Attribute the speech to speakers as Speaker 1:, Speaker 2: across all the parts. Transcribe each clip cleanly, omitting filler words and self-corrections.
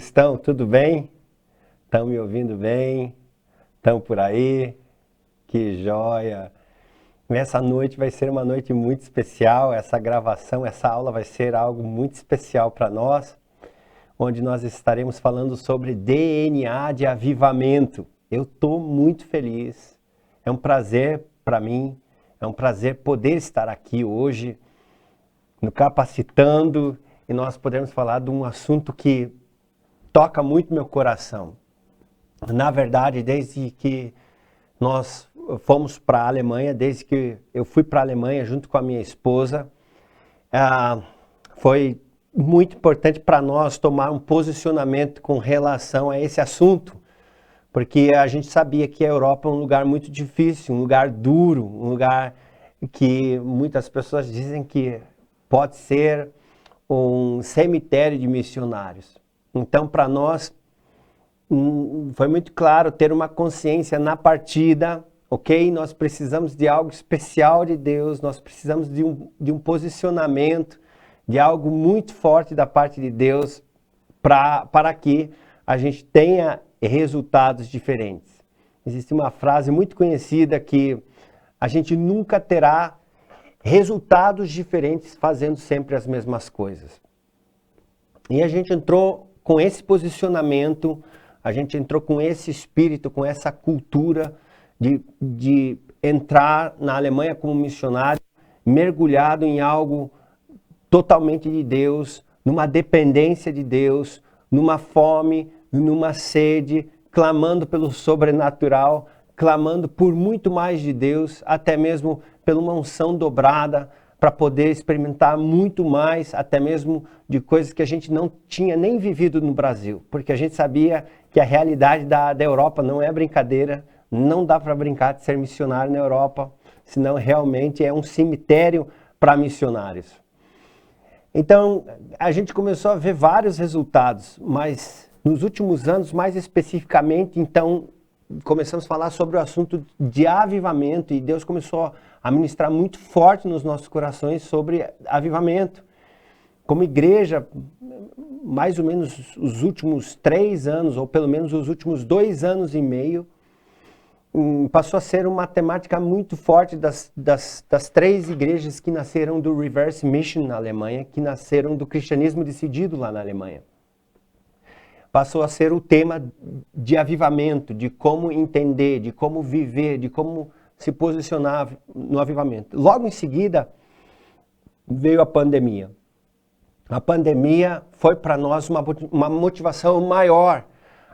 Speaker 1: Estão tudo bem? Estão me ouvindo bem? Estão por aí? Que joia! Essa noite vai ser uma noite muito especial, essa gravação, essa aula vai ser algo muito especial para nós, onde nós estaremos falando sobre DNA de avivamento. Eu estou muito feliz, é um prazer para mim, é um prazer poder estar aqui hoje, no Capacitando, e nós podemos falar de um assunto que toca muito meu coração. Na verdade, desde que nós fomos para a Alemanha, desde que eu fui para a Alemanha junto com a minha esposa, foi muito importante para nós tomar um posicionamento com relação a esse assunto, porque a gente sabia que a Europa é um lugar muito difícil, um lugar duro, um lugar que muitas pessoas dizem que pode ser um cemitério de missionários. Então, para nós, foi muito claro ter uma consciência na partida, ok? Nós precisamos de algo especial de Deus, nós precisamos de um posicionamento, de algo muito forte da parte de Deus para que a gente tenha resultados diferentes. Existe uma frase muito conhecida que a gente nunca terá resultados diferentes fazendo sempre as mesmas coisas. E a gente entrou com esse posicionamento, a gente entrou com esse espírito, com essa cultura de entrar na Alemanha como missionário, mergulhado em algo totalmente de Deus, numa dependência de Deus, numa fome, numa sede, clamando pelo sobrenatural, clamando por muito mais de Deus, até mesmo pela uma unção dobrada, para poder experimentar muito mais, até mesmo de coisas que a gente não tinha nem vivido no Brasil, porque a gente sabia que a realidade da Europa não é brincadeira, não dá para brincar de ser missionário na Europa, senão realmente é um cemitério para missionários. Então, a gente começou a ver vários resultados, mas nos últimos anos, mais especificamente, então, começamos a falar sobre o assunto de avivamento e Deus começou a ministrar muito forte nos nossos corações sobre avivamento. Como igreja, mais ou menos os últimos 3 anos, ou pelo menos os últimos 2 anos e meio, passou a ser uma temática muito forte das 3 igrejas que nasceram do Reverse Mission na Alemanha, que nasceram do cristianismo decidido lá na Alemanha. Passou a ser o tema de avivamento, de como entender, de como viver, de como se posicionar no avivamento. Logo em seguida, veio a pandemia. A pandemia foi para nós uma motivação maior.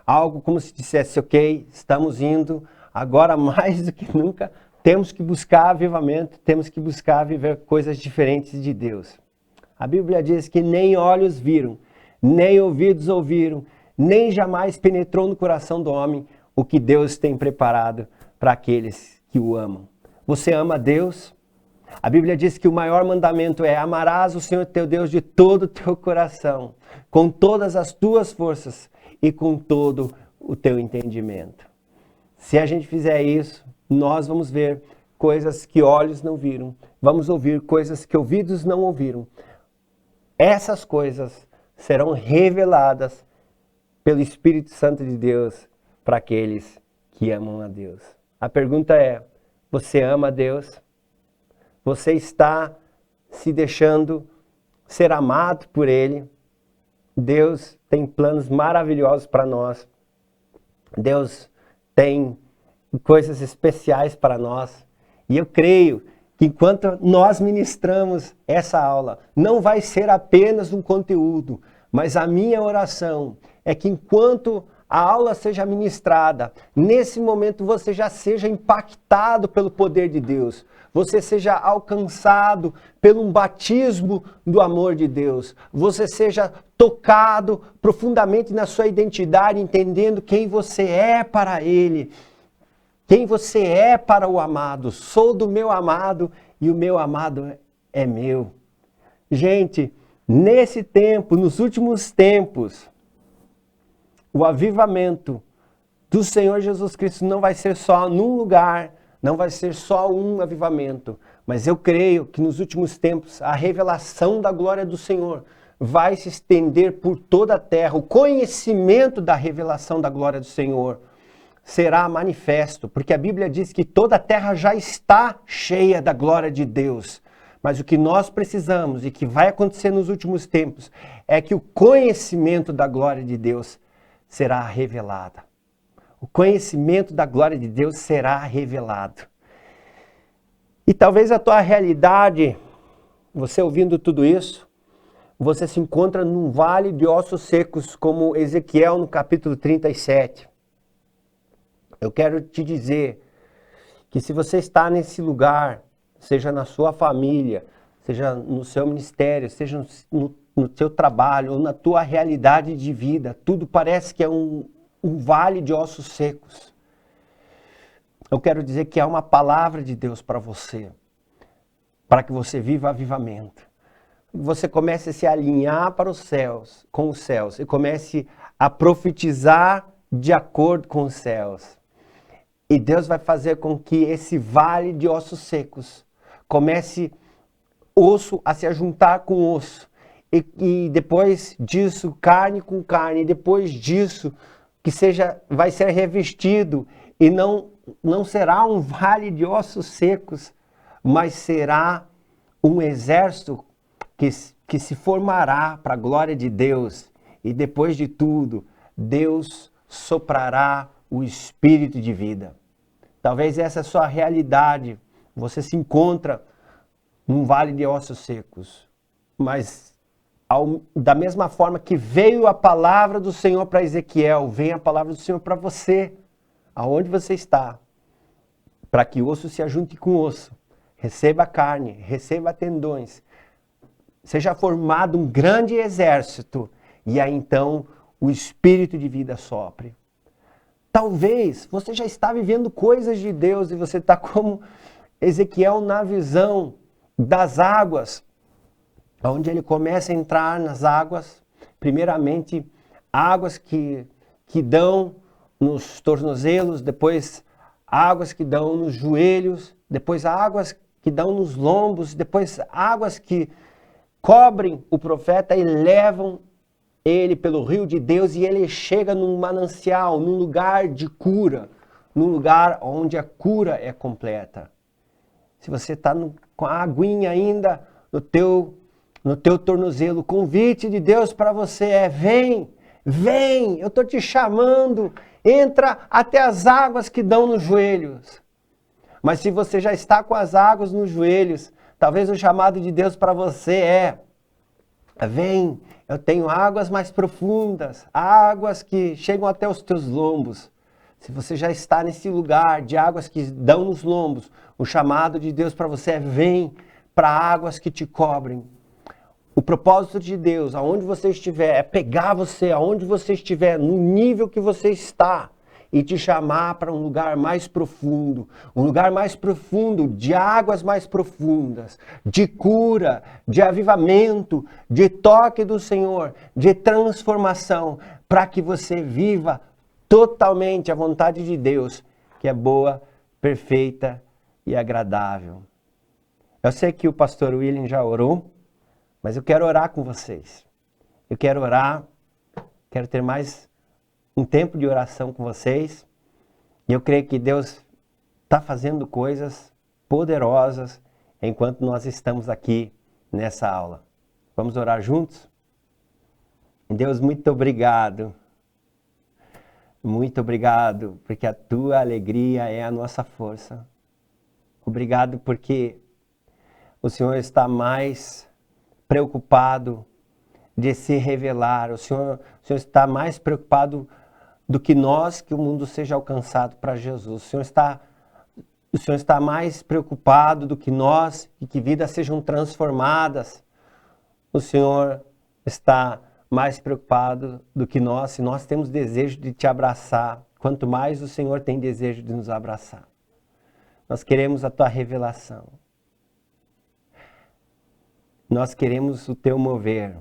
Speaker 1: Algo como se dissesse, ok, estamos indo, agora mais do que nunca, temos que buscar avivamento, temos que buscar viver coisas diferentes de Deus. A Bíblia diz que nem olhos viram, nem ouvidos ouviram, nem jamais penetrou no coração do homem o que Deus tem preparado para aqueles que o amam. Você ama Deus? A Bíblia diz que o maior mandamento é: amarás o Senhor teu Deus de todo o teu coração, com todas as tuas forças e com todo o teu entendimento. Se a gente fizer isso, nós vamos ver coisas que olhos não viram, vamos ouvir coisas que ouvidos não ouviram. Essas coisas serão reveladas pelo Espírito Santo de Deus para aqueles que amam a Deus. A pergunta é: você ama a Deus? Você está se deixando ser amado por Ele? Deus tem planos maravilhosos para nós. Deus tem coisas especiais para nós. E eu creio que enquanto nós ministramos essa aula, não vai ser apenas um conteúdo, mas a minha oração é que enquanto a aula seja ministrada, nesse momento você já seja impactado pelo poder de Deus, você seja alcançado pelo um batismo do amor de Deus, você seja tocado profundamente na sua identidade, entendendo quem você é para Ele, quem você é para o amado. Sou do meu amado e o meu amado é meu. Gente, nesse tempo, nos últimos tempos, o avivamento do Senhor Jesus Cristo não vai ser só num lugar, não vai ser só um avivamento, mas eu creio que nos últimos tempos a revelação da glória do Senhor vai se estender por toda a terra. O conhecimento da revelação da glória do Senhor será manifesto, porque a Bíblia diz que toda a terra já está cheia da glória de Deus. Mas o que nós precisamos e que vai acontecer nos últimos tempos é que o conhecimento da glória de Deus será revelado. O conhecimento da glória de Deus será revelado. E talvez a tua realidade, você ouvindo tudo isso, você se encontra num vale de ossos secos, como Ezequiel no capítulo 37. Eu quero te dizer que se você está nesse lugar, seja na sua família, seja no seu ministério, seja no seu trabalho ou na tua realidade de vida, tudo parece que é um vale de ossos secos. Eu quero dizer que há uma palavra de Deus para você, para que você viva avivamento. Você comece a se alinhar para os céus, com os céus, e comece a profetizar de acordo com os céus. E Deus vai fazer com que esse vale de ossos secos comece osso a se ajuntar com osso. E depois disso, carne com carne. E depois disso, vai ser revestido. E não será um vale de ossos secos, mas será um exército que se formará para a glória de Deus. E depois de tudo, Deus soprará o espírito de vida. Talvez essa é a sua realidade. Você se encontra num vale de ossos secos. Mas da mesma forma que veio a palavra do Senhor para Ezequiel, vem a palavra do Senhor para você, aonde você está, para que osso se ajunte com osso, receba carne, receba tendões, seja formado um grande exército, e aí então o espírito de vida sopre. Talvez você já está vivendo coisas de Deus e você está como Ezequiel na visão das águas, onde ele começa a entrar nas águas, primeiramente águas que dão nos tornozelos, depois águas que dão nos joelhos, depois águas que dão nos lombos, depois águas que cobrem o profeta e levam ele pelo rio de Deus, e ele chega num manancial, num lugar de cura, num lugar onde a cura é completa. Se você está com a aguinha ainda no teu tornozelo, o convite de Deus para você é: vem, eu estou te chamando, entra até as águas que dão nos joelhos. Mas se você já está com as águas nos joelhos, talvez o chamado de Deus para você é: vem, eu tenho águas mais profundas, águas que chegam até os teus lombos. Se você já está nesse lugar de águas que dão nos lombos, o chamado de Deus para você é: vem para águas que te cobrem. O propósito de Deus, aonde você estiver, é pegar você, aonde você estiver, no nível que você está, e te chamar para um lugar mais profundo, de águas mais profundas, de cura, de avivamento, de toque do Senhor, de transformação, para que você viva totalmente a vontade de Deus, que é boa, perfeita e agradável. Eu sei que o pastor William já orou, mas eu quero orar com vocês. Eu quero orar, quero ter mais um tempo de oração com vocês. E eu creio que Deus está fazendo coisas poderosas enquanto nós estamos aqui nessa aula. Vamos orar juntos? Deus, muito obrigado. Muito obrigado, porque a tua alegria é a nossa força. Obrigado porque o Senhor está mais preocupado de se revelar. O Senhor está mais preocupado do que nós, que o mundo seja alcançado para Jesus. O Senhor está mais preocupado do que nós e que vidas sejam transformadas. O Senhor está mais preocupado do que nós, se nós temos desejo de te abraçar, quanto mais o Senhor tem desejo de nos abraçar. Nós queremos a tua revelação. Nós queremos o teu mover.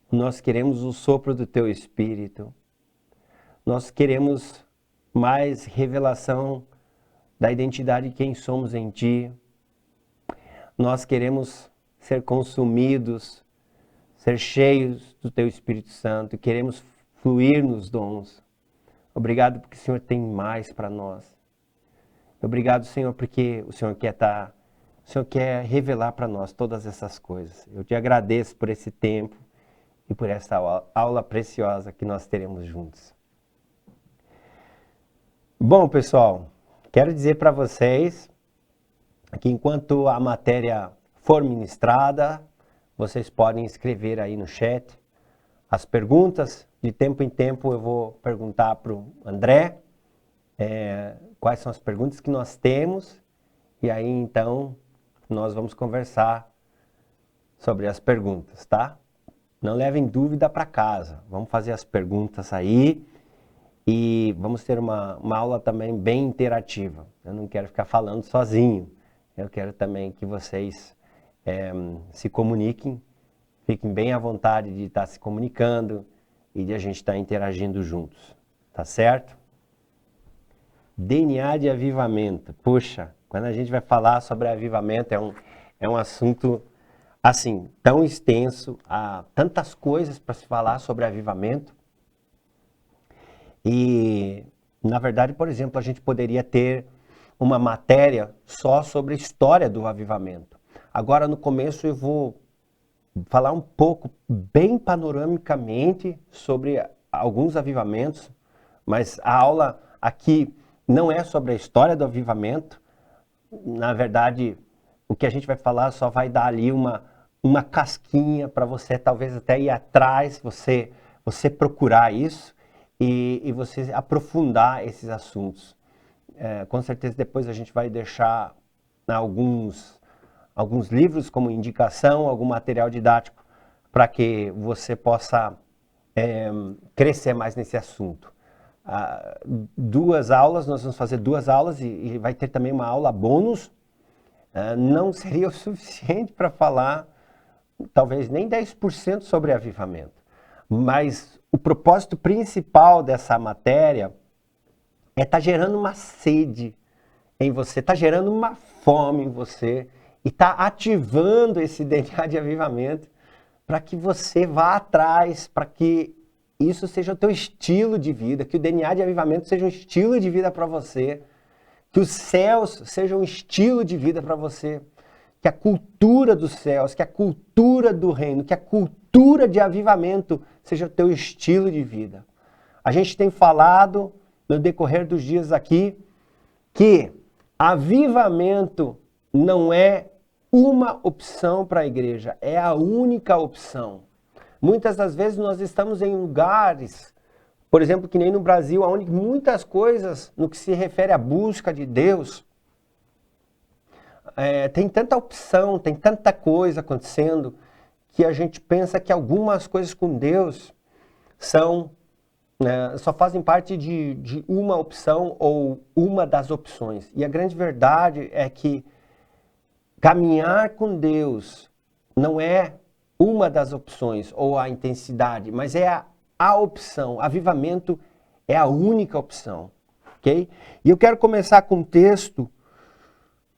Speaker 1: Nós queremos o sopro do teu Espírito. Nós queremos mais revelação da identidade de quem somos em ti. Nós queremos ser consumidos ser cheios do Teu Espírito Santo, queremos fluir nos dons. Obrigado porque o Senhor tem mais para nós. Obrigado, Senhor, porque o Senhor quer revelar para nós todas essas coisas. Eu te agradeço por esse tempo e por essa aula preciosa que nós teremos juntos. Bom, pessoal, quero dizer para vocês que enquanto a matéria for ministrada, vocês podem escrever aí no chat as perguntas. De tempo em tempo eu vou perguntar para o André quais são as perguntas que nós temos. E aí então nós vamos conversar sobre as perguntas, tá? Não levem dúvida para casa. Vamos fazer as perguntas aí. E vamos ter uma aula também bem interativa. Eu não quero ficar falando sozinho. Eu quero também que vocês se comuniquem, fiquem bem à vontade de estar se comunicando e de a gente estar interagindo juntos. Tá certo? DNA de avivamento. Puxa, quando a gente vai falar sobre avivamento, é um assunto assim, tão extenso, há tantas coisas para se falar sobre avivamento. E, na verdade, por exemplo, a gente poderia ter uma matéria só sobre a história do avivamento. Agora, no começo, eu vou falar um pouco, bem panoramicamente, sobre alguns avivamentos, mas a aula aqui não é sobre a história do avivamento. Na verdade, o que a gente vai falar só vai dar ali uma casquinha para você, talvez até ir atrás, você procurar isso. E você aprofundar esses assuntos. Com certeza depois a gente vai deixar alguns livros como indicação, algum material didático, para que você possa crescer mais nesse assunto. Nós vamos fazer 2 aulas e vai ter também uma aula bônus. Não seria o suficiente para falar, talvez nem 10% sobre avivamento. Mas o propósito principal dessa matéria é estar gerando uma sede em você, está gerando uma fome em você e está ativando esse DNA de avivamento para que você vá atrás, para que isso seja o teu estilo de vida, que o DNA de avivamento seja um estilo de vida para você, que os céus sejam um estilo de vida para você, que a cultura dos céus, que a cultura do reino, que a cultura de avivamento seja o teu estilo de vida. A gente tem falado no decorrer dos dias aqui que avivamento não é uma opção para a igreja, é a única opção. Muitas das vezes nós estamos em lugares, por exemplo, que nem no Brasil, onde muitas coisas no que se refere à busca de Deus, tem tanta opção, tem tanta coisa acontecendo, que a gente pensa que algumas coisas com Deus só fazem parte de uma opção ou uma das opções. E a grande verdade é que caminhar com Deus não é uma das opções ou a intensidade, mas é a opção. Avivamento é a única opção, ok? E eu quero começar com um texto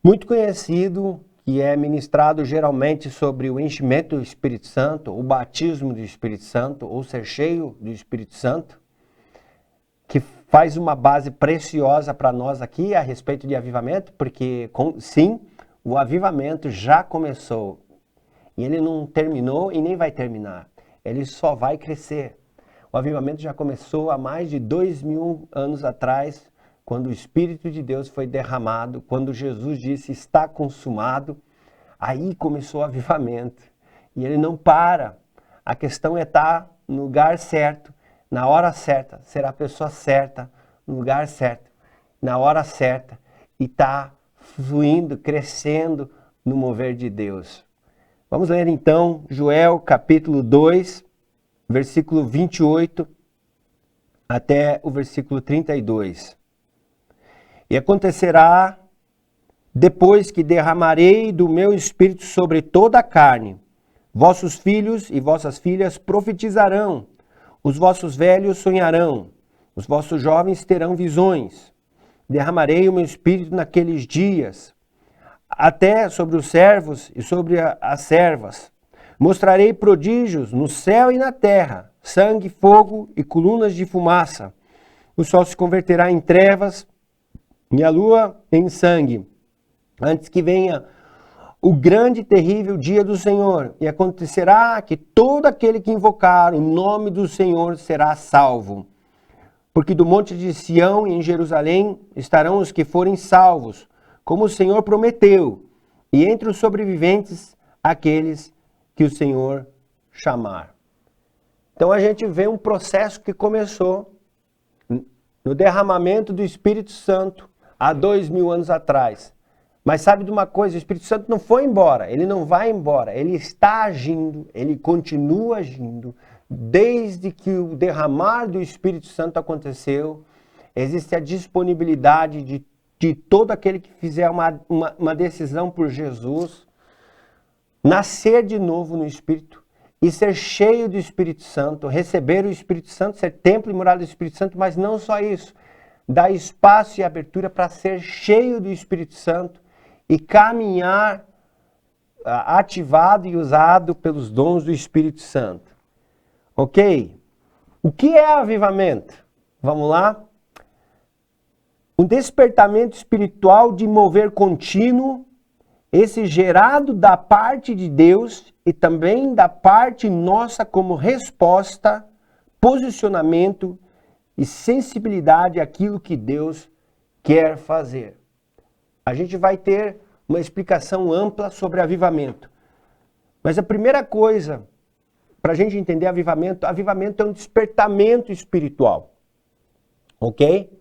Speaker 1: muito conhecido, que é ministrado geralmente sobre o enchimento do Espírito Santo, o batismo do Espírito Santo, ou ser cheio do Espírito Santo, que faz uma base preciosa para nós aqui a respeito de avivamento, porque sim, o avivamento já começou, e ele não terminou e nem vai terminar, ele só vai crescer. O avivamento já começou há mais de 2000 anos atrás, quando o Espírito de Deus foi derramado, quando Jesus disse, está consumado, aí começou o avivamento. E ele não para. A questão é estar no lugar certo, na hora certa, ser a pessoa certa, no lugar certo, na hora certa, e estar fluindo, crescendo no mover de Deus. Vamos ler então Joel capítulo 2, versículo 28 até o versículo 32. E acontecerá, depois que derramarei do meu espírito sobre toda a carne, vossos filhos e vossas filhas profetizarão, os vossos velhos sonharão, os vossos jovens terão visões. Derramarei o meu espírito naqueles dias, até sobre os servos e sobre as servas, Mostrarei prodígios no céu e na terra, sangue, fogo e colunas de fumaça. O sol se converterá em trevas e a lua em sangue, antes que venha o grande e terrível dia do Senhor. E acontecerá que todo aquele que invocar o nome do Senhor será salvo. Porque do monte de Sião e em Jerusalém estarão os que forem salvos, como o Senhor prometeu, e entre os sobreviventes, aqueles que o Senhor chamar. Então a gente vê um processo que começou no derramamento do Espírito Santo há 2000 anos atrás. Mas sabe de uma coisa? O Espírito Santo não foi embora, ele não vai embora, ele está agindo, ele continua agindo. Desde que o derramar do Espírito Santo aconteceu, existe a disponibilidade de todo aquele que fizer uma decisão por Jesus, nascer de novo no Espírito e ser cheio do Espírito Santo, receber o Espírito Santo, ser templo e morada do Espírito Santo, mas não só isso, dar espaço e abertura para ser cheio do Espírito Santo e caminhar ativado e usado pelos dons do Espírito Santo. Ok? O que é avivamento? Vamos lá? Um despertamento espiritual de mover contínuo, esse gerado da parte de Deus e também da parte nossa como resposta, posicionamento e sensibilidade àquilo que Deus quer fazer. A gente vai ter uma explicação ampla sobre avivamento. Mas a primeira coisa, para a gente entender avivamento é um despertamento espiritual. Ok?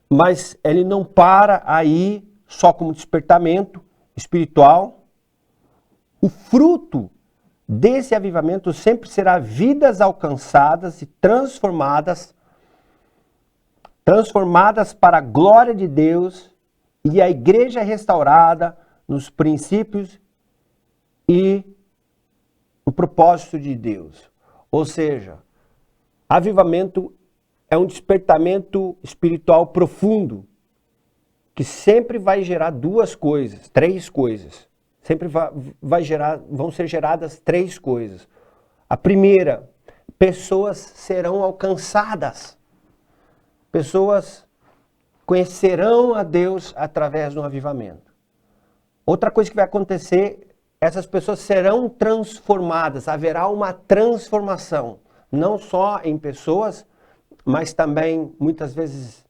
Speaker 1: Mas ele não para aí só como despertamento espiritual. O fruto desse avivamento sempre será vidas alcançadas e transformadas para a glória de Deus e a igreja restaurada nos princípios e o propósito de Deus. Ou seja, avivamento é um despertamento espiritual profundo que sempre vai gerar três coisas. Sempre vão ser geradas três coisas. A primeira, pessoas serão alcançadas. Pessoas conhecerão a Deus através do avivamento. Outra coisa que vai acontecer, essas pessoas serão transformadas, haverá uma transformação, não só em pessoas, mas também muitas vezes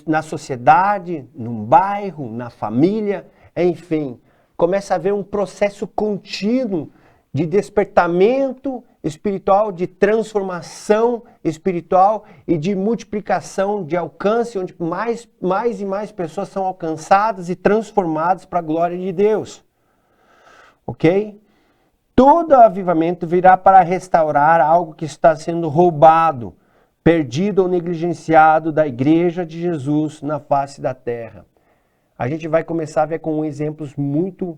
Speaker 1: na sociedade, num bairro, na família, enfim. Começa a haver um processo contínuo de despertamento espiritual, de transformação espiritual e de multiplicação, de alcance, onde mais e mais pessoas são alcançadas e transformadas para a glória de Deus. Ok? Todo avivamento virá para restaurar algo que está sendo roubado, perdido ou negligenciado da igreja de Jesus na face da terra. A gente vai começar a ver com exemplos muito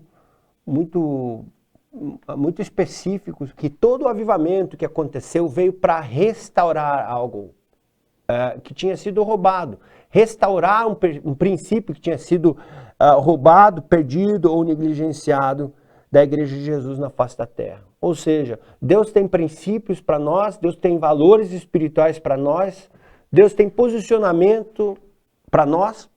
Speaker 1: específicos que todo o avivamento que aconteceu veio para restaurar algo que tinha sido roubado. Restaurar um princípio que tinha sido roubado, perdido ou negligenciado da igreja de Jesus na face da terra. Ou seja, Deus tem princípios para nós, Deus tem valores espirituais para nós, Deus tem posicionamento para nós,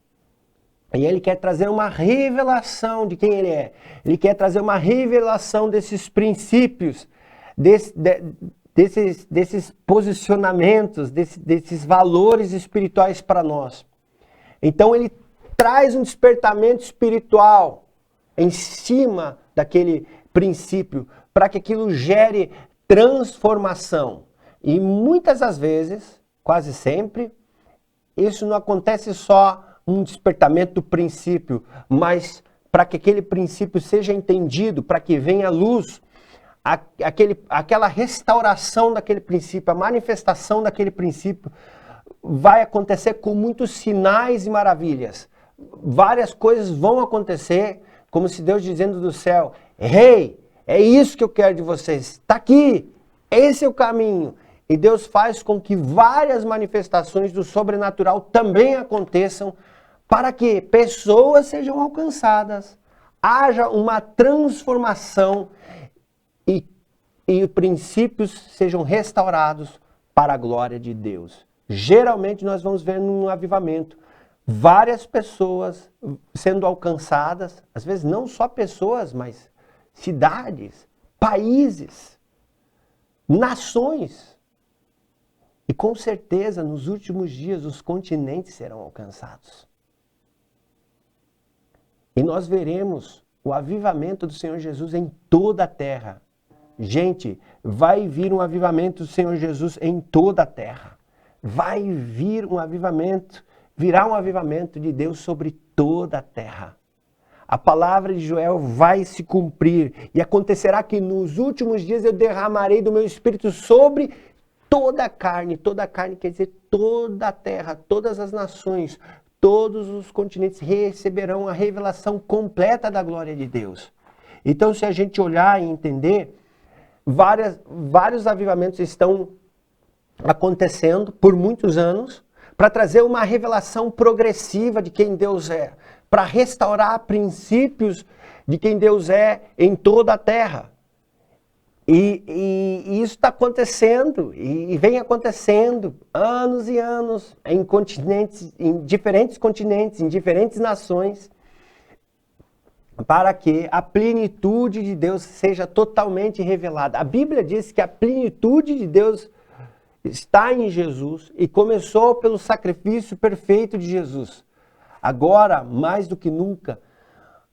Speaker 1: e Ele quer trazer uma revelação de quem Ele é. Ele quer trazer uma revelação desses princípios, desses posicionamentos, desses valores espirituais para nós. Então Ele traz um despertamento espiritual em cima daquele princípio, para que aquilo gere transformação. E muitas das vezes, quase sempre, isso não acontece só um despertamento do princípio, mas para que aquele princípio seja entendido, para que venha à luz, aquela restauração daquele princípio, a manifestação daquele princípio, vai acontecer com muitos sinais e maravilhas. Várias coisas vão acontecer, como se Deus dizendo do céu: "Ei, é isso que eu quero de vocês, está aqui, esse é o caminho." E Deus faz com que várias manifestações do sobrenatural também aconteçam, para que pessoas sejam alcançadas, haja uma transformação e e princípios sejam restaurados para a glória de Deus. Geralmente nós vamos ver num avivamento várias pessoas sendo alcançadas, às vezes não só pessoas, mas cidades, países, nações. E com certeza nos últimos dias os continentes serão alcançados. E nós veremos o avivamento do Senhor Jesus em toda a terra. Gente, vai vir um avivamento do Senhor Jesus em toda a terra. Vai vir um avivamento, virá um avivamento de Deus sobre toda a terra. A palavra de Joel vai se cumprir e acontecerá que nos últimos dias eu derramarei do meu espírito sobre toda a carne quer dizer toda a terra, todas as nações, todos os continentes receberão a revelação completa da glória de Deus. Então, se a gente olhar e entender, vários avivamentos estão acontecendo por muitos anos para trazer uma revelação progressiva de quem Deus é, para restaurar princípios de quem Deus é em toda a terra. E isso está acontecendo e vem acontecendo anos e anos em continentes, em diferentes nações, para que a plenitude de Deus seja totalmente revelada. A Bíblia diz que a plenitude de Deus está em Jesus e começou pelo sacrifício perfeito de Jesus. Agora, mais do que nunca,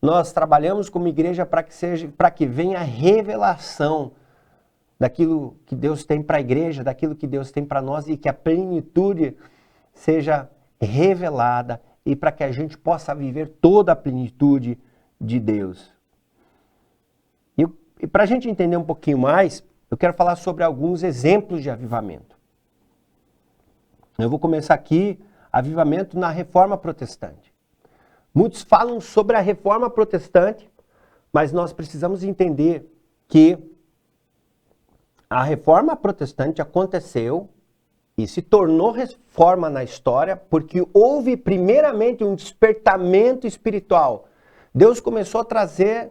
Speaker 1: nós trabalhamos como igreja para que venha a revelação daquilo que Deus tem para a igreja, daquilo que Deus tem para nós e que a plenitude seja revelada e para que a gente possa viver toda a plenitude de Deus. E para a gente entender um pouquinho mais, eu quero falar sobre alguns exemplos de avivamento. Eu vou começar aqui, avivamento na Reforma Protestante. Muitos falam sobre a Reforma Protestante, mas nós precisamos entender que a Reforma Protestante aconteceu e se tornou reforma na história porque houve primeiramente um despertamento espiritual. Deus começou a trazer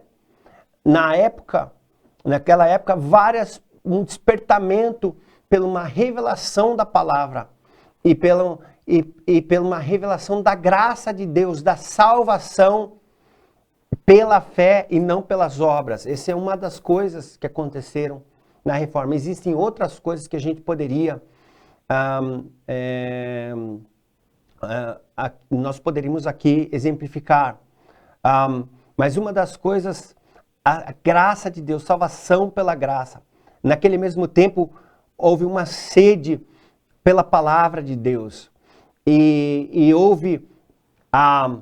Speaker 1: naquela época, um despertamento pela uma revelação da palavra e pela uma revelação da graça de Deus, da salvação pela fé e não pelas obras. Essa é uma das coisas que aconteceram na reforma. Existem outras coisas que a gente poderia, nós poderíamos aqui exemplificar. Mas uma das coisas, a graça de Deus, salvação pela graça. Naquele mesmo tempo, houve uma sede pela palavra de Deus. E houve a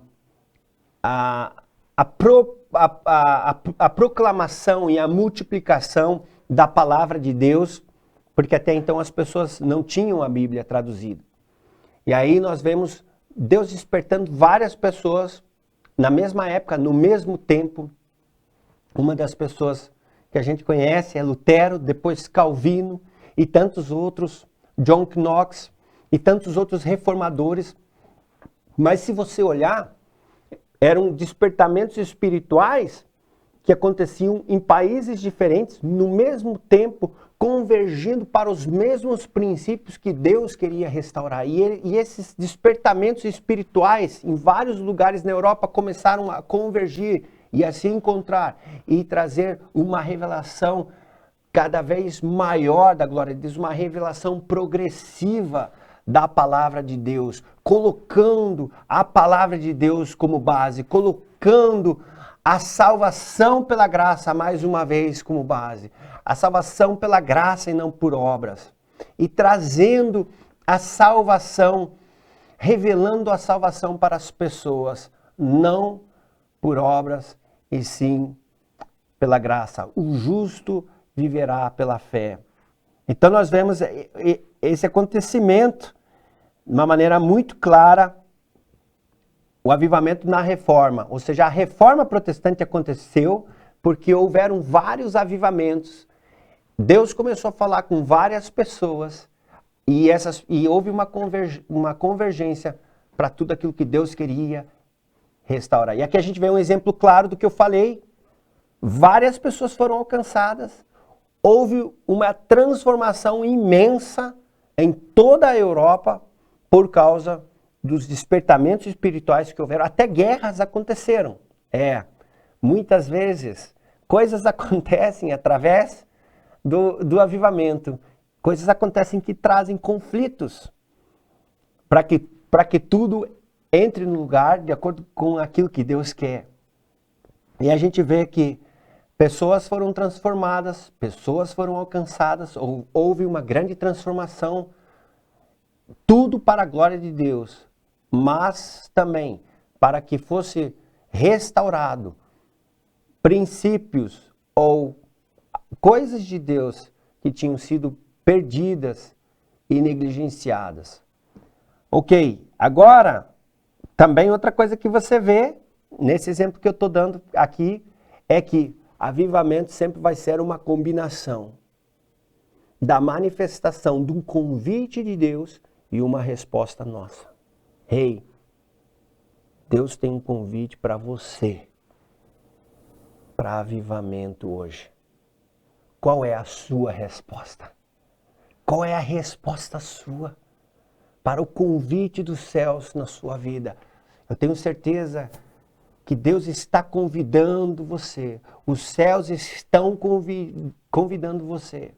Speaker 1: proclamação e a multiplicação da palavra de Deus, porque até então as pessoas não tinham a Bíblia traduzida. E aí nós vemos Deus despertando várias pessoas na mesma época, no mesmo tempo. Uma das pessoas que a gente conhece é Lutero, depois Calvino e tantos outros, John Knox e tantos outros reformadores. Mas se você olhar, eram despertamentos espirituais que aconteciam em países diferentes, no mesmo tempo, convergindo para os mesmos princípios que Deus queria restaurar. E esses despertamentos espirituais, em vários lugares na Europa, começaram a convergir e a se encontrar e trazer uma revelação cada vez maior da glória de Deus, uma revelação progressiva da palavra de Deus, colocando a palavra de Deus como base, colocando a salvação pela graça mais uma vez como base, a salvação pela graça e não por obras, e trazendo a salvação, revelando a salvação para as pessoas, não por obras e sim pela graça. O justo viverá pela fé. Então nós vemos esse acontecimento de uma maneira muito clara, o avivamento na reforma. Ou seja, a reforma protestante aconteceu porque houveram vários avivamentos. Deus começou a falar com várias pessoas e houve uma convergência para tudo aquilo que Deus queria restaurar. E aqui a gente vê um exemplo claro do que eu falei. Várias pessoas foram alcançadas. houve uma transformação imensa em toda a Europa por causa dos despertamentos espirituais que houveram. Até guerras aconteceram. Muitas vezes coisas acontecem através do avivamento. Coisas acontecem que trazem conflitos para que tudo entre no lugar de acordo com aquilo que Deus quer. E a gente vê que pessoas foram transformadas, pessoas foram alcançadas, houve uma grande transformação, tudo para a glória de Deus, mas também para que fosse restaurado princípios ou coisas de Deus que tinham sido perdidas e negligenciadas. Ok, agora, também outra coisa que você vê, nesse exemplo que eu estou dando aqui, é que avivamento sempre vai ser uma combinação da manifestação de um convite de Deus e uma resposta nossa. Hey, Deus tem um convite para você, para avivamento hoje. Qual é a sua resposta? Qual é a resposta sua para o convite dos céus na sua vida? Eu tenho certeza que Deus está convidando você. Os céus estão convidando você.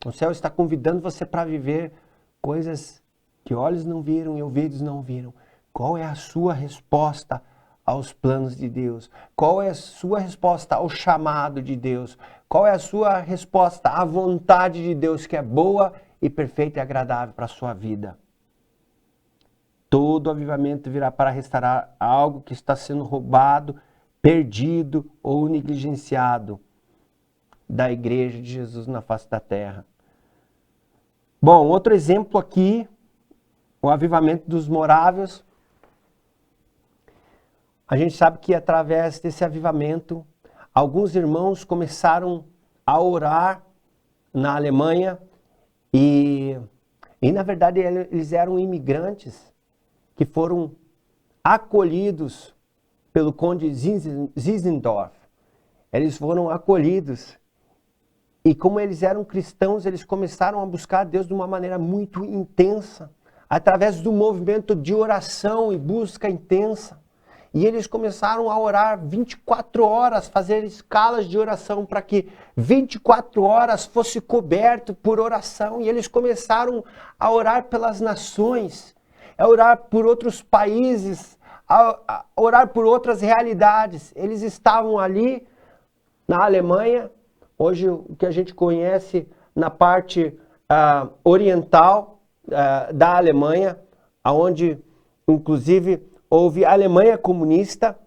Speaker 1: O céu está convidando você para viver coisas que olhos não viram e ouvidos não viram. Qual é a sua resposta aos planos de Deus? Qual é a sua resposta ao chamado de Deus? Qual é a sua resposta à vontade de Deus, que é boa e perfeita e agradável para a sua vida? Todo avivamento virá para restaurar algo que está sendo roubado, perdido ou negligenciado da igreja de Jesus na face da terra. Bom, outro exemplo aqui, o avivamento dos morávios. A gente sabe que através desse avivamento, alguns irmãos começaram a orar na Alemanha e na verdade eles eram imigrantes que foram acolhidos pelo conde Zinzendorf. Eles foram acolhidos e como eles eram cristãos, eles começaram a buscar Deus de uma maneira muito intensa, através do movimento de oração e busca intensa. E eles começaram a orar 24 horas, fazer escalas de oração para que 24 horas fosse coberto por oração. E eles começaram a orar pelas nações, a orar por outros países, a orar por outras realidades. Eles estavam ali na Alemanha, hoje o que a gente conhece na parte oriental da Alemanha, onde inclusive houve a Alemanha comunista.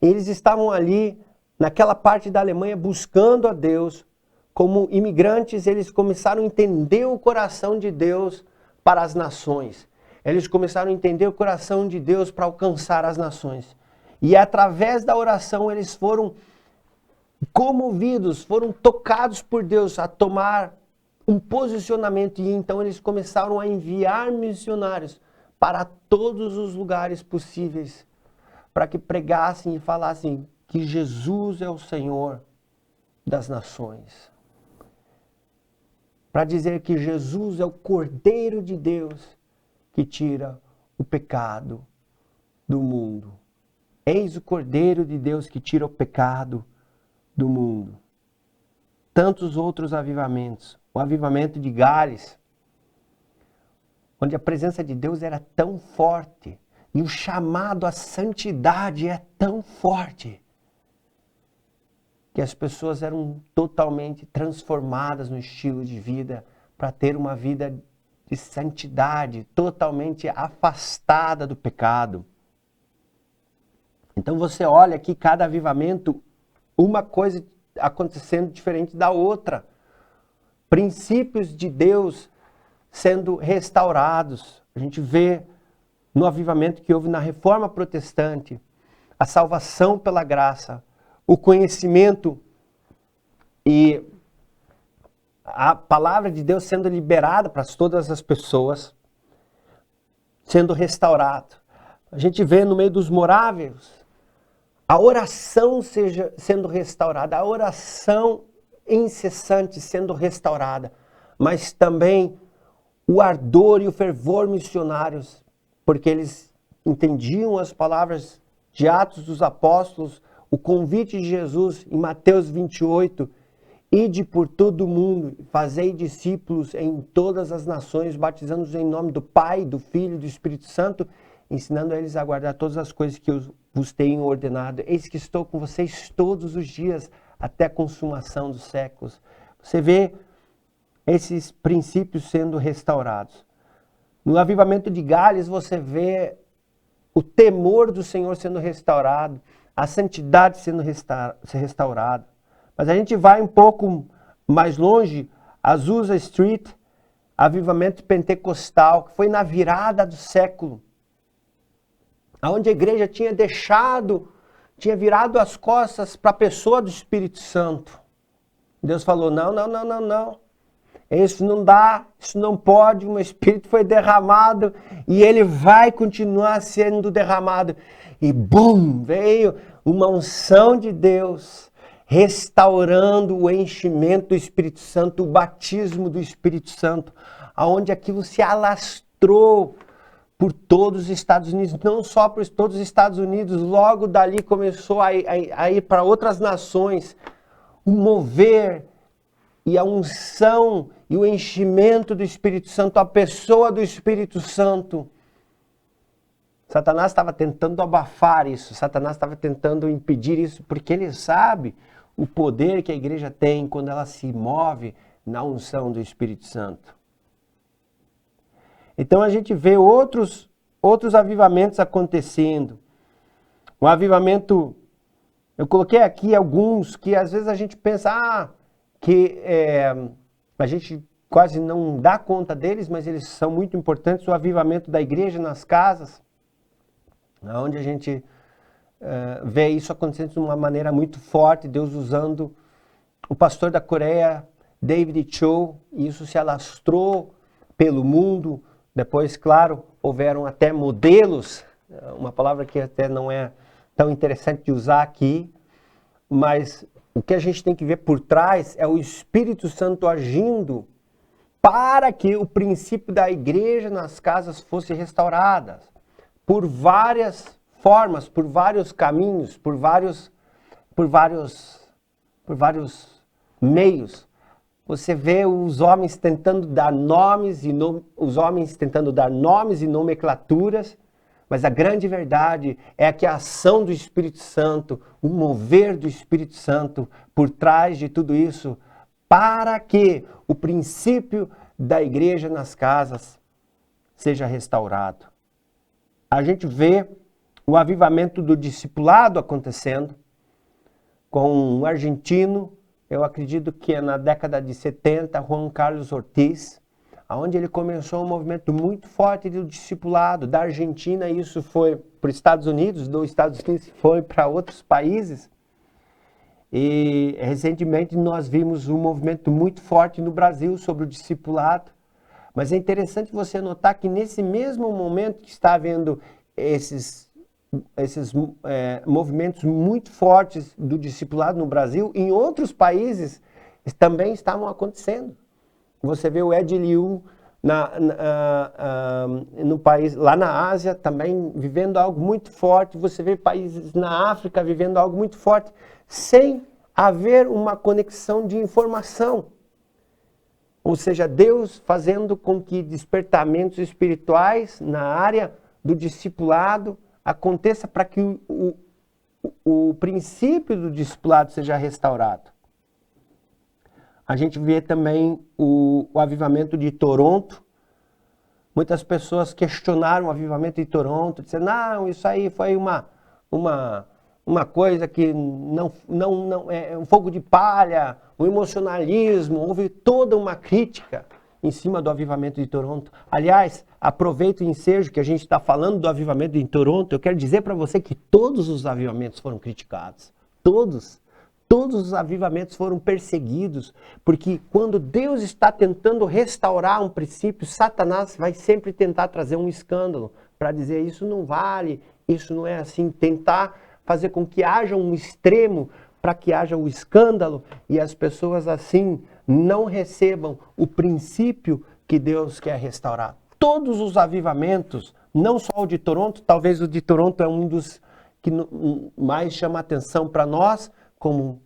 Speaker 1: Eles estavam ali naquela parte da Alemanha buscando a Deus. Como imigrantes, eles começaram a entender o coração de Deus para as nações. Eles começaram a entender o coração de Deus para alcançar as nações. E através da oração eles foram comovidos, foram tocados por Deus a tomar um posicionamento. E então eles começaram a enviar missionários para todos os lugares possíveis, para que pregassem e falassem que Jesus é o Senhor das nações. Para dizer que Jesus é o Cordeiro de Deus que tira o pecado do mundo. Eis o Cordeiro de Deus que tira o pecado do mundo. Tantos outros avivamentos. O avivamento de Gales, onde a presença de Deus era tão forte e o chamado à santidade é tão forte que as pessoas eram totalmente transformadas no estilo de vida para ter uma vida de santidade, totalmente afastada do pecado. Então você olha aqui cada avivamento, uma coisa acontecendo diferente da outra. Princípios de Deus sendo restaurados. A gente vê no avivamento que houve na Reforma Protestante, a salvação pela graça, o conhecimento e a palavra de Deus sendo liberada para todas as pessoas, sendo restaurado. A gente vê no meio dos moráveis a oração sendo restaurada. A oração incessante sendo restaurada, mas também o ardor e o fervor missionários, porque eles entendiam as palavras de Atos dos Apóstolos, o convite de Jesus em Mateus 28, ide por todo o mundo, fazei discípulos em todas as nações, batizando-os em nome do Pai, do Filho e do Espírito Santo, ensinando eles a guardar todas as coisas que eu vos tenho ordenado. Eis que estou com vocês todos os dias, até a consumação dos séculos. Você vê esses princípios sendo restaurados. No avivamento de Gales, você vê o temor do Senhor sendo restaurado, a santidade sendo restaurada. Mas a gente vai um pouco mais longe, Azusa Street, avivamento pentecostal, que foi na virada do século, onde a igreja tinha virado as costas para a pessoa do Espírito Santo. Deus falou, não. Isso não dá, isso não pode, o meu Espírito foi derramado e ele vai continuar sendo derramado. E bum, veio uma unção de Deus, restaurando o enchimento do Espírito Santo, o batismo do Espírito Santo, aonde aquilo se alastrou por todos os Estados Unidos, não só por todos os Estados Unidos, logo dali começou a ir para outras nações, o mover e a unção e o enchimento do Espírito Santo, a pessoa do Espírito Santo. Satanás estava tentando abafar isso, Satanás estava tentando impedir isso, porque ele sabe o poder que a igreja tem quando ela se move na unção do Espírito Santo. Então a gente vê outros avivamentos acontecendo. Um avivamento, eu coloquei aqui alguns que às vezes a gente pensa, que a gente quase não dá conta deles, mas eles são muito importantes. O avivamento da igreja nas casas, onde a gente vê isso acontecendo de uma maneira muito forte, Deus usando o pastor da Coreia, David Cho, e isso se alastrou pelo mundo. Depois, claro, houveram até modelos, uma palavra que até não é tão interessante de usar aqui, mas o que a gente tem que ver por trás é o Espírito Santo agindo para que o princípio da igreja nas casas fosse restaurada. Por várias formas, por vários caminhos, por vários meios. Você vê os homens tentando dar nomes e nomenclaturas, mas a grande verdade é que a ação do Espírito Santo, o mover do Espírito Santo por trás de tudo isso, para que o princípio da igreja nas casas seja restaurado. A gente vê o avivamento do discipulado acontecendo com um argentino, eu acredito que é na década de 70, Juan Carlos Ortiz, onde ele começou um movimento muito forte do discipulado. Da Argentina, isso foi para os Estados Unidos, dos Estados Unidos foi para outros países. E recentemente nós vimos um movimento muito forte no Brasil sobre o discipulado. Mas é interessante você notar que nesse mesmo momento que está havendo esses movimentos muito fortes do discipulado no Brasil, em outros países também estavam acontecendo. Você vê o Ed Liu no país, lá na Ásia também vivendo algo muito forte. Você vê países na África vivendo algo muito forte, sem haver uma conexão de informação. Ou seja, Deus fazendo com que despertamentos espirituais na área do discipulado aconteça para que o princípio do discipulado seja restaurado. A gente vê também o avivamento de Toronto. Muitas pessoas questionaram o avivamento de Toronto, dizendo, não, isso aí foi uma coisa que não é um fogo de palha, um emocionalismo. Houve toda uma crítica em cima do avivamento de Toronto. Aliás, aproveito o ensejo que a gente está falando do avivamento em Toronto. Eu quero dizer para você que todos os avivamentos foram criticados. Todos os avivamentos foram perseguidos, porque quando Deus está tentando restaurar um princípio, Satanás vai sempre tentar trazer um escândalo para dizer isso não vale, isso não é assim, tentar fazer com que haja um extremo para que haja o escândalo e as pessoas assim não recebam o princípio que Deus quer restaurar. Todos os avivamentos, não só o de Toronto, talvez o de Toronto é um dos que mais chama atenção para nós, como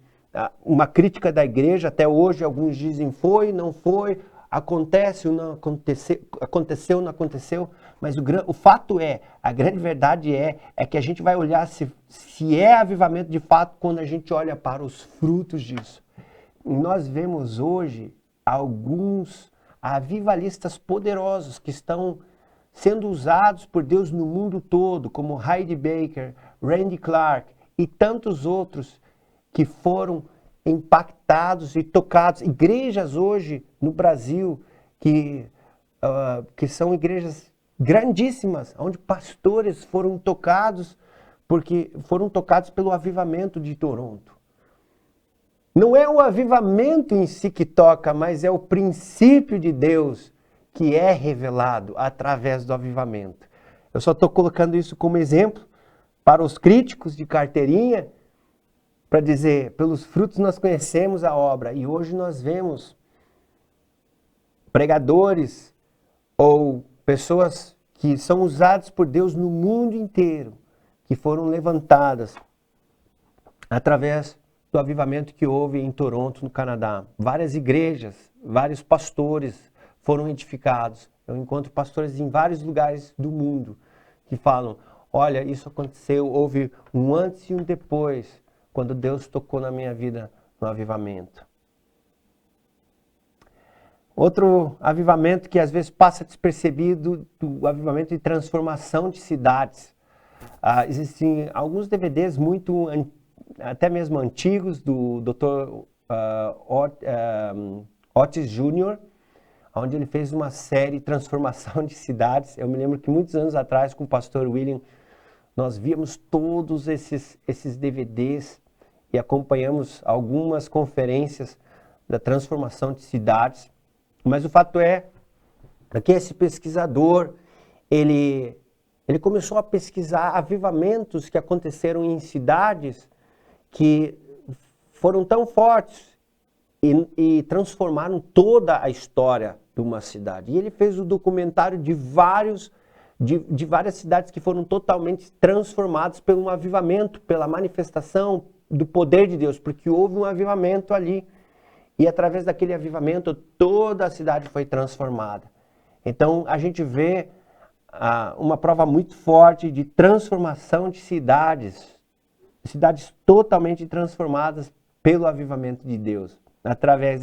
Speaker 1: uma crítica da igreja, até hoje alguns dizem foi, não foi, acontece ou não aconteceu, não aconteceu, mas o fato é, a grande verdade é que a gente vai olhar se é avivamento de fato quando a gente olha para os frutos disso. Nós vemos hoje alguns avivalistas poderosos que estão sendo usados por Deus no mundo todo, como Heidi Baker, Randy Clark e tantos outros que foram impactados e tocados. Igrejas hoje no Brasil que são igrejas grandíssimas, onde pastores foram tocados porque foram tocados pelo avivamento de Toronto. Não é o avivamento em si que toca, mas é o princípio de Deus que é revelado através do avivamento. Eu só estou colocando isso como exemplo para os críticos de carteirinha, para dizer, pelos frutos nós conhecemos a obra. E hoje nós vemos pregadores ou pessoas que são usadas por Deus no mundo inteiro, que foram levantadas através do avivamento que houve em Toronto, no Canadá. Várias igrejas, vários pastores foram edificados. Eu encontro pastores em vários lugares do mundo que falam, olha, isso aconteceu, houve um antes e um depois, quando Deus tocou na minha vida no avivamento. Outro avivamento que às vezes passa despercebido, do avivamento de transformação de cidades. Existem alguns DVDs muito, até mesmo antigos, do Dr. Otis Jr., onde ele fez uma série Transformação de Cidades. Eu me lembro que muitos anos atrás, com o pastor William, nós víamos todos esses DVDs e acompanhamos algumas conferências da transformação de cidades. Mas o fato é que esse pesquisador, ele começou a pesquisar avivamentos que aconteceram em cidades que foram tão fortes e transformaram toda a história de uma cidade. E ele fez o documentário de várias cidades que foram totalmente transformadas pelo avivamento, pela manifestação do poder de Deus, porque houve um avivamento ali. E através daquele avivamento, toda a cidade foi transformada. Então, a gente vê uma prova muito forte de transformação de cidades totalmente transformadas pelo avivamento de Deus, através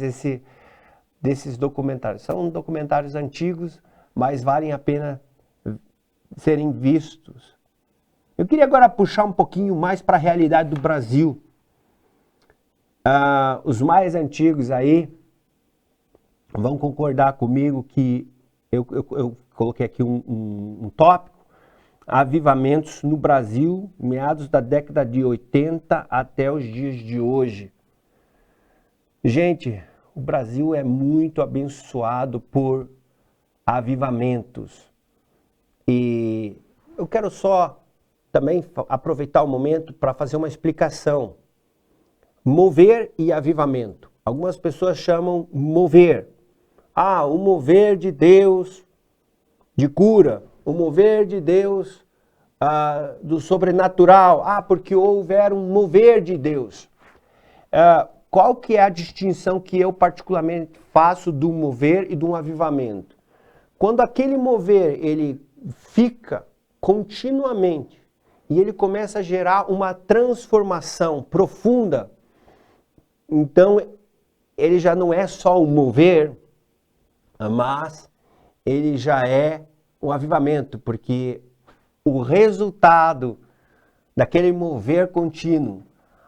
Speaker 1: desses documentários. São documentários antigos, mas valem a pena serem vistos. Eu queria agora puxar um pouquinho mais para a realidade do Brasil. Os mais antigos aí vão concordar comigo que eu coloquei aqui um tópico, avivamentos no Brasil, meados da década de 80 até os dias de hoje. Gente, o Brasil é muito abençoado por avivamentos. E eu quero só também aproveitar o momento para fazer uma explicação. Mover e avivamento. Algumas pessoas chamam mover. O mover de Deus de cura. O mover de Deus do sobrenatural. Porque houver um mover de Deus. Qual que é a distinção que eu particularmente faço do mover e do avivamento? Quando aquele mover, ele fica continuamente e ele começa a gerar uma transformação profunda, então ele já não é só um mover, mas ele já é um avivamento, porque o resultado daquele mover contínuo,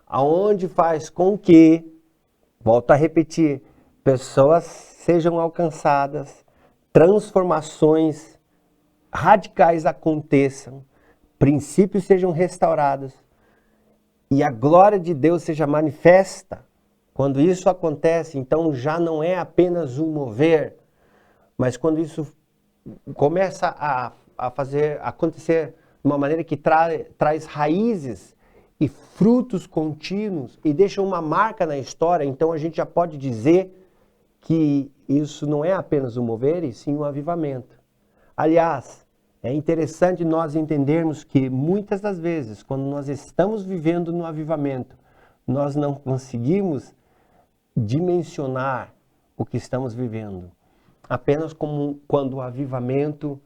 Speaker 1: aonde faz com que, volto a repetir, pessoas sejam alcançadas, transformações radicais aconteçam, princípios sejam restaurados e a glória de Deus seja manifesta. Quando isso acontece, então já não é apenas um mover, mas quando isso começa a acontecer de uma maneira que traz raízes e frutos contínuos e deixam uma marca na história, então a gente já pode dizer que isso não é apenas um mover, e sim um avivamento. Aliás, é interessante nós entendermos que muitas das vezes, quando nós estamos vivendo no avivamento, nós não conseguimos dimensionar o que estamos vivendo. Apenas como quando o avivamento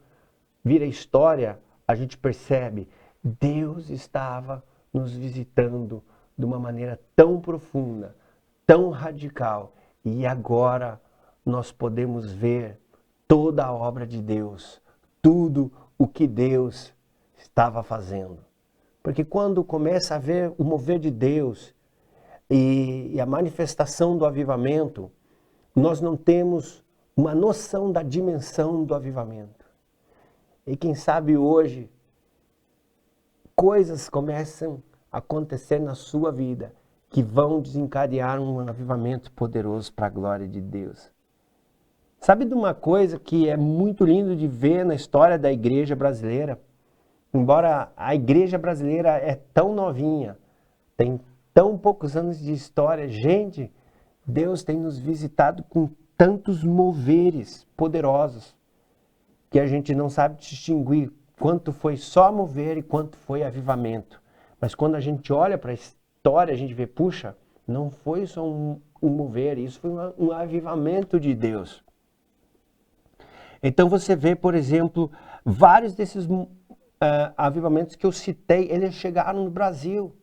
Speaker 1: vira história, a gente percebe, Deus estava nos visitando de uma maneira tão profunda, tão radical, e agora nós podemos ver toda a obra de Deus, tudo o que Deus estava fazendo. Porque quando começa a ver o mover de Deus e a manifestação do avivamento, nós não temos uma noção da dimensão do avivamento. E quem sabe hoje, coisas começam a acontecer na sua vida que vão desencadear um avivamento poderoso para a glória de Deus. Sabe de uma coisa que é muito lindo de ver na história da igreja brasileira? Embora a igreja brasileira é tão novinha, tem tão poucos anos de história, gente, Deus tem nos visitado com tantos moveres poderosos que a gente não sabe distinguir quanto foi só mover e quanto foi avivamento. Mas quando a gente olha para a história, a gente vê, puxa, não foi só um mover, isso foi um avivamento de Deus. Então você vê, por exemplo, vários desses avivamentos que eu citei, eles chegaram no Brasil.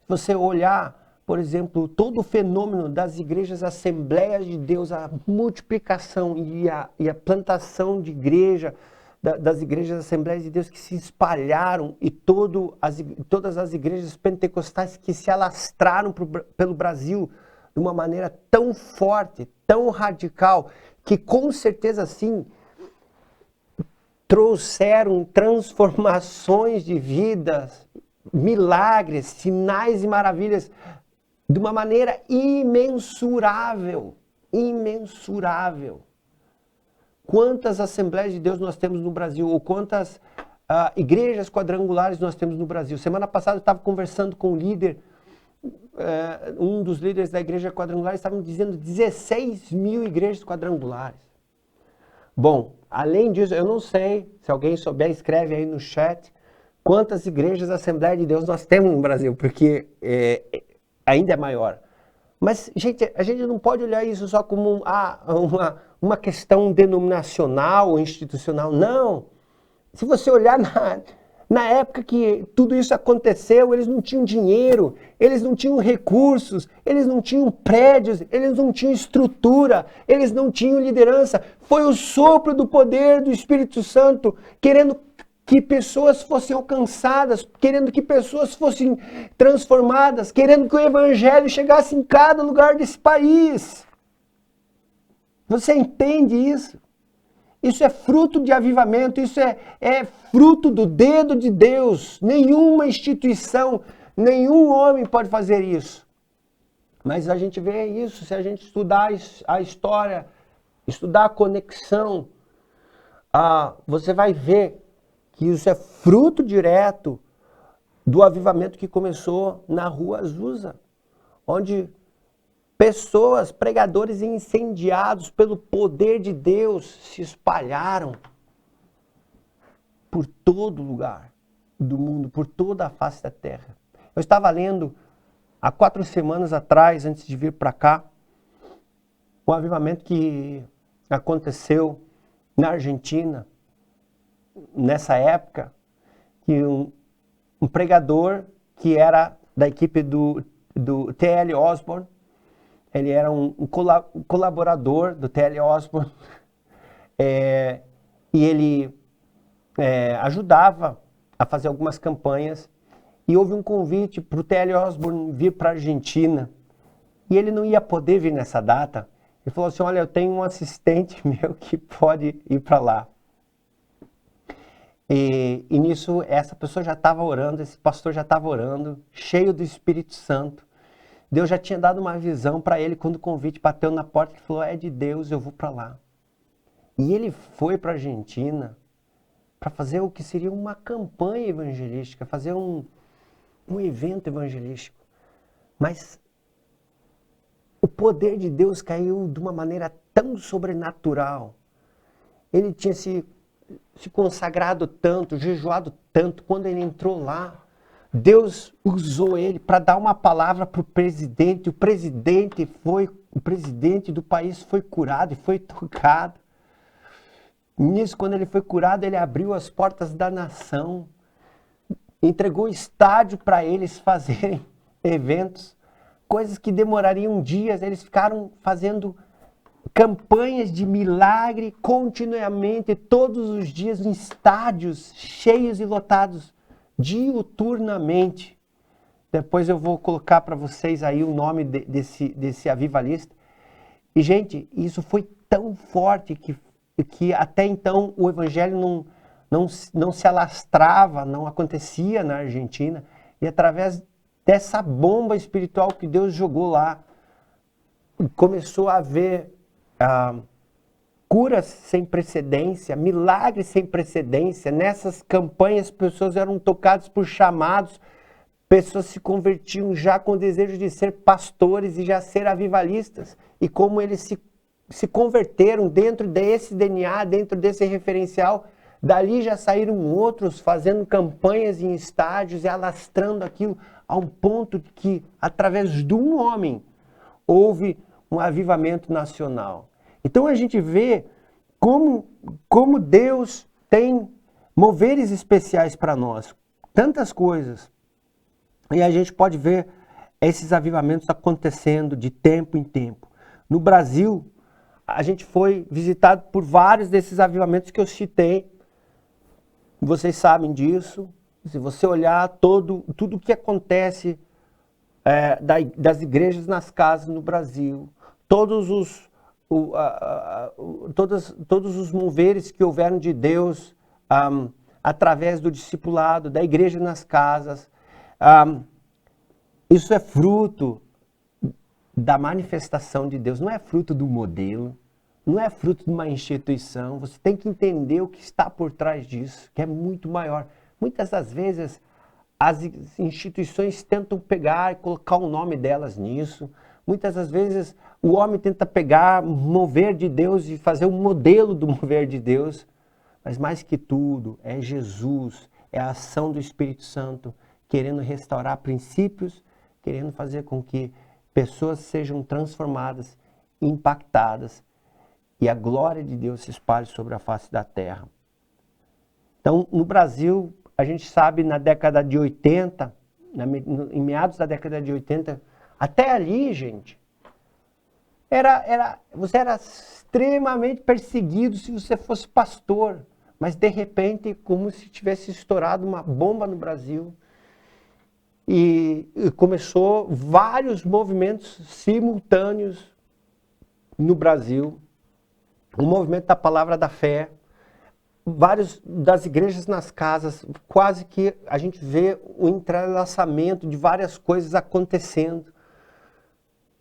Speaker 1: Se você olhar, por exemplo, todo o fenômeno das igrejas Assembleias de Deus, a multiplicação e a plantação de igreja, das igrejas Assembleias de Deus que se espalharam e todas as igrejas pentecostais que se alastraram pelo Brasil de uma maneira tão forte, tão radical, que com certeza sim, trouxeram transformações de vidas, milagres, sinais e maravilhas de uma maneira imensurável, imensurável. Quantas Assembleias de Deus nós temos no Brasil, ou quantas igrejas quadrangulares nós temos no Brasil. Semana passada eu estava conversando com um líder, um dos líderes da igreja quadrangular, estavam dizendo 16 mil igrejas quadrangulares. Bom, além disso, eu não sei, se alguém souber, escreve aí no chat, quantas igrejas Assembleia de Deus nós temos no Brasil, porque ainda é maior. Mas, gente, a gente não pode olhar isso só como uma questão denominacional ou institucional, não. Se você olhar na época que tudo isso aconteceu, eles não tinham dinheiro, eles não tinham recursos, eles não tinham prédios, eles não tinham estrutura, eles não tinham liderança. Foi o sopro do poder do Espírito Santo, querendo que pessoas fossem alcançadas, querendo que pessoas fossem transformadas, querendo que o Evangelho chegasse em cada lugar desse país. Você entende isso? Isso é fruto de avivamento, isso é fruto do dedo de Deus. Nenhuma instituição, nenhum homem pode fazer isso. Mas a gente vê isso, se a gente estudar a história, estudar a conexão, você vai ver que isso é fruto direto do avivamento que começou na Rua Azusa, onde pessoas, pregadores incendiados pelo poder de Deus se espalharam por todo lugar do mundo, por toda a face da terra. Eu estava lendo há 4 semanas atrás, antes de vir para cá, um avivamento que aconteceu na Argentina, nessa época, que um pregador que era da equipe do T.L. Osborne, ele era um colaborador do T.L. Osborne, e ele ajudava a fazer algumas campanhas, e houve um convite para o T.L. Osborne vir para a Argentina, e ele não ia poder vir nessa data. Ele falou assim, olha, eu tenho um assistente meu que pode ir para lá. E nisso, essa pessoa já estava orando, esse pastor já estava orando, cheio do Espírito Santo. Deus já tinha dado uma visão para ele quando o convite bateu na porta, ele falou, é de Deus, eu vou para lá. E ele foi para a Argentina para fazer o que seria uma campanha evangelística, fazer um evento evangelístico. Mas o poder de Deus caiu de uma maneira tão sobrenatural. Ele tinha se consagrado tanto, jejuado tanto, quando ele entrou lá. Deus usou ele para dar uma palavra para o presidente. O presidente do país foi curado e foi tocado. Nisso, quando ele foi curado, ele abriu as portas da nação, entregou estádio para eles fazerem eventos, coisas que demorariam dias. Eles ficaram fazendo campanhas de milagre continuamente, todos os dias, em estádios cheios e lotados, diuturnamente. Depois eu vou colocar para vocês aí o nome desse avivalista. E, gente, isso foi tão forte que até então o evangelho não se alastrava, não acontecia na Argentina. E através dessa bomba espiritual que Deus jogou lá, começou a haver curas sem precedência, milagres sem precedência. Nessas campanhas, pessoas eram tocadas por chamados, pessoas se convertiam já com o desejo de ser pastores e já ser avivalistas. E como eles se converteram dentro desse DNA, dentro desse referencial, dali já saíram outros fazendo campanhas em estádios e alastrando aquilo a um ponto de que, através de um homem, houve um avivamento nacional. Então a gente vê como Deus tem moveres especiais para nós, tantas coisas. E a gente pode ver esses avivamentos acontecendo de tempo em tempo. No Brasil, a gente foi visitado por vários desses avivamentos que eu citei. Vocês sabem disso. Se você olhar tudo o que acontece das igrejas nas casas no Brasil, todos os moveres que houveram de Deus através do discipulado, da igreja nas casas, isso é fruto da manifestação de Deus, não é fruto do modelo, não é fruto de uma instituição. Você tem que entender o que está por trás disso, que é muito maior. Muitas das vezes as instituições tentam pegar e colocar o nome delas nisso. Muitas das vezes o homem tenta pegar o mover de Deus e fazer um modelo do mover de Deus. Mas mais que tudo, é Jesus, é a ação do Espírito Santo, querendo restaurar princípios, querendo fazer com que pessoas sejam transformadas, impactadas, e a glória de Deus se espalhe sobre a face da terra. Então, no Brasil, a gente sabe, na década de 80, em meados da década de 80, até ali, gente, você era extremamente perseguido se você fosse pastor. Mas, de repente, como se tivesse estourado uma bomba no Brasil. E começou vários movimentos simultâneos no Brasil. O movimento da palavra da fé. Vários das igrejas nas casas. Quase que a gente vê o entrelaçamento de várias coisas acontecendo.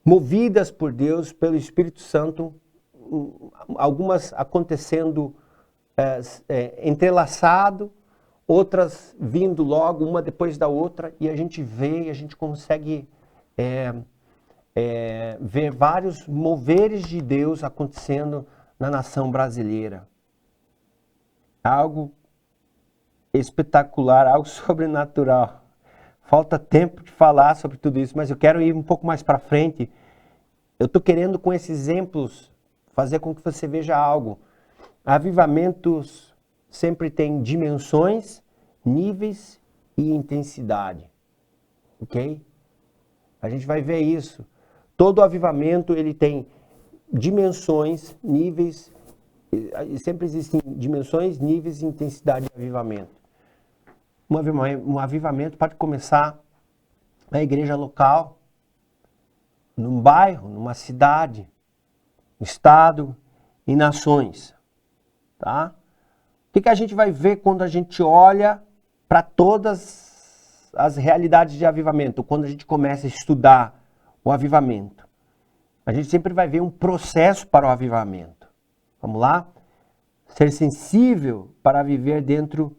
Speaker 1: Movidas por Deus, pelo Espírito Santo. Algumas acontecendo entrelaçado, outras vindo logo, uma depois da outra, e a gente vê, a gente consegue ver vários moveres de Deus acontecendo na nação brasileira. Algo espetacular, algo sobrenatural. Falta tempo de falar sobre tudo isso, mas eu quero ir um pouco mais para frente. Eu estou querendo, com esses exemplos, fazer com que você veja algo. Avivamentos sempre têm dimensões, níveis e intensidade. Ok? A gente vai ver isso. Todo avivamento ele tem dimensões, níveis, e sempre existem dimensões, níveis e intensidade de avivamento. Um avivamento pode começar na igreja local, num bairro, numa cidade, no estado e nações. Tá? O que a gente vai ver quando a gente olha para todas as realidades de avivamento, quando a gente começa a estudar o avivamento? A gente sempre vai ver um processo para o avivamento. Vamos lá? Ser sensível para viver dentro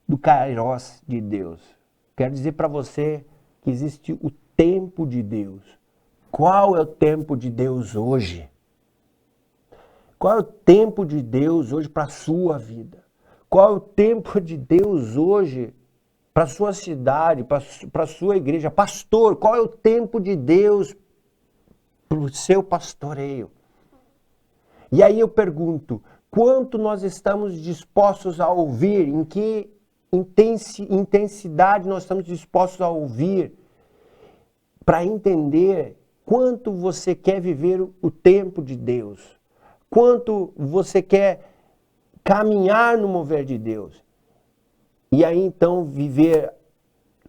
Speaker 1: do Kairos de Deus. Quero dizer para você que existe o tempo de Deus. Qual é o tempo de Deus hoje? Qual é o tempo de Deus hoje para a sua vida? Qual é o tempo de Deus hoje para a sua cidade, para a sua igreja? Pastor, qual é o tempo de Deus para o seu pastoreio? E aí eu pergunto, quanto nós estamos dispostos a ouvir? Em que intensidade nós estamos dispostos a ouvir para entender quanto você quer viver o tempo de Deus? Quanto você quer caminhar no mover de Deus? E aí então viver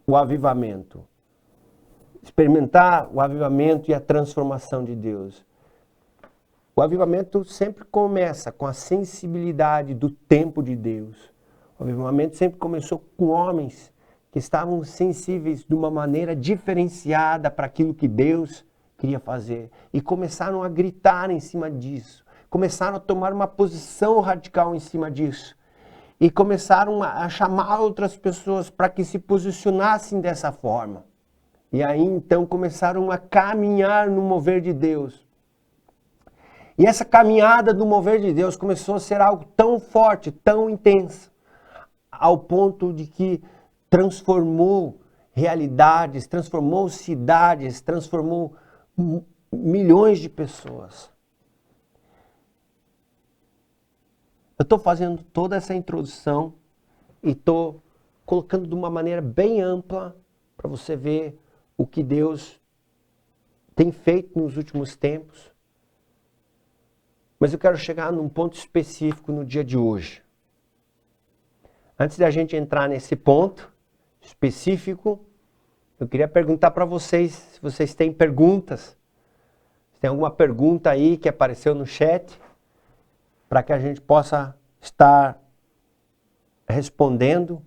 Speaker 1: o avivamento. Experimentar o avivamento e a transformação de Deus. O avivamento sempre começa com a sensibilidade do tempo de Deus. O avivamento sempre começou com homens que estavam sensíveis de uma maneira diferenciada para aquilo que Deus queria fazer. E começaram a gritar em cima disso. Começaram a tomar uma posição radical em cima disso. E começaram a chamar outras pessoas para que se posicionassem dessa forma. E aí então começaram a caminhar no mover de Deus. E essa caminhada do mover de Deus começou a ser algo tão forte, tão intenso, ao ponto de que transformou realidades, transformou cidades, transformou milhões de pessoas. Eu estou fazendo toda essa introdução e estou colocando de uma maneira bem ampla para você ver o que Deus tem feito nos últimos tempos. Mas eu quero chegar num ponto específico no dia de hoje. Antes da gente entrar nesse ponto específico, eu queria perguntar para vocês, se vocês têm perguntas. Se tem alguma pergunta aí que apareceu no chat, para que a gente possa estar respondendo.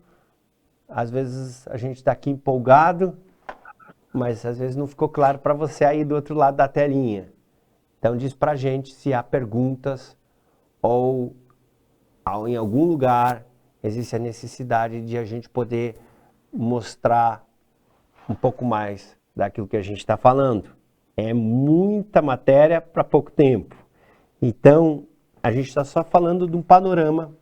Speaker 1: Às vezes a gente está aqui empolgado, mas às vezes não ficou claro para você aí do outro lado da telinha. Então diz pra gente se há perguntas ou em algum lugar existe a necessidade de a gente poder mostrar um pouco mais daquilo que a gente está falando. É muita matéria para pouco tempo. Então a gente está só falando de um panorama,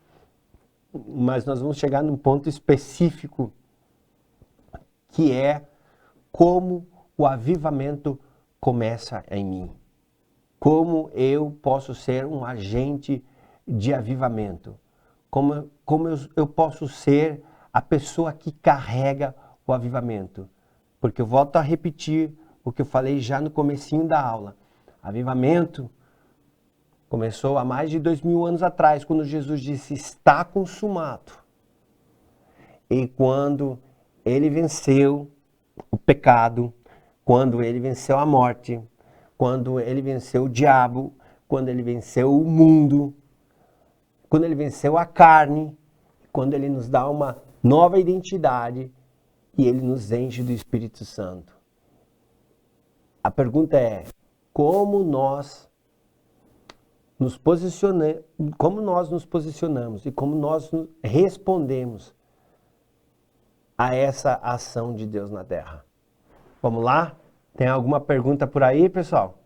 Speaker 1: mas nós vamos chegar num ponto específico que é como o avivamento começa em mim. Como eu posso ser um agente de avivamento? Como eu posso ser a pessoa que carrega o avivamento? Porque eu volto a repetir o que eu falei já no comecinho da aula. Avivamento começou há mais de 2000 anos atrás, quando Jesus disse, está consumado. E quando ele venceu o pecado, quando ele venceu a morte, quando ele venceu o diabo, quando ele venceu o mundo, quando ele venceu a carne, quando ele nos dá uma nova identidade e ele nos enche do Espírito Santo. A pergunta é, como nós nos posicionamos e como nós respondemos a essa ação de Deus na terra? Vamos lá? Tem alguma pergunta por aí, pessoal?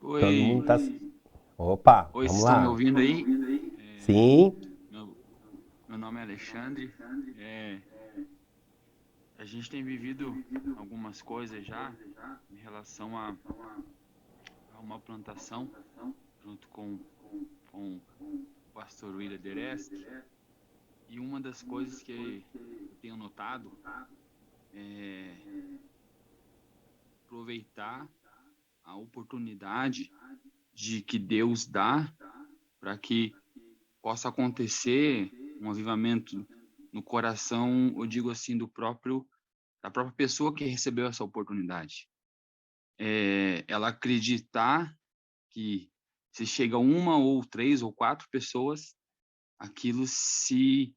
Speaker 1: Todo mundo
Speaker 2: Oi,
Speaker 1: tá... Opa,
Speaker 2: oi, vocês
Speaker 1: vamos
Speaker 2: estão me
Speaker 1: lá.
Speaker 2: ouvindo aí?
Speaker 1: Sim,
Speaker 2: Meu nome é Alexandre. A gente tem vivido algumas coisas já em relação a uma plantação junto com o pastor William Deresc. E uma das coisas que eu tenho notado é aproveitar a oportunidade de que Deus dá para que possa acontecer um avivamento no coração, eu digo assim, da própria pessoa que recebeu essa oportunidade. Ela acreditar que se chega uma ou três ou quatro pessoas, aquilo se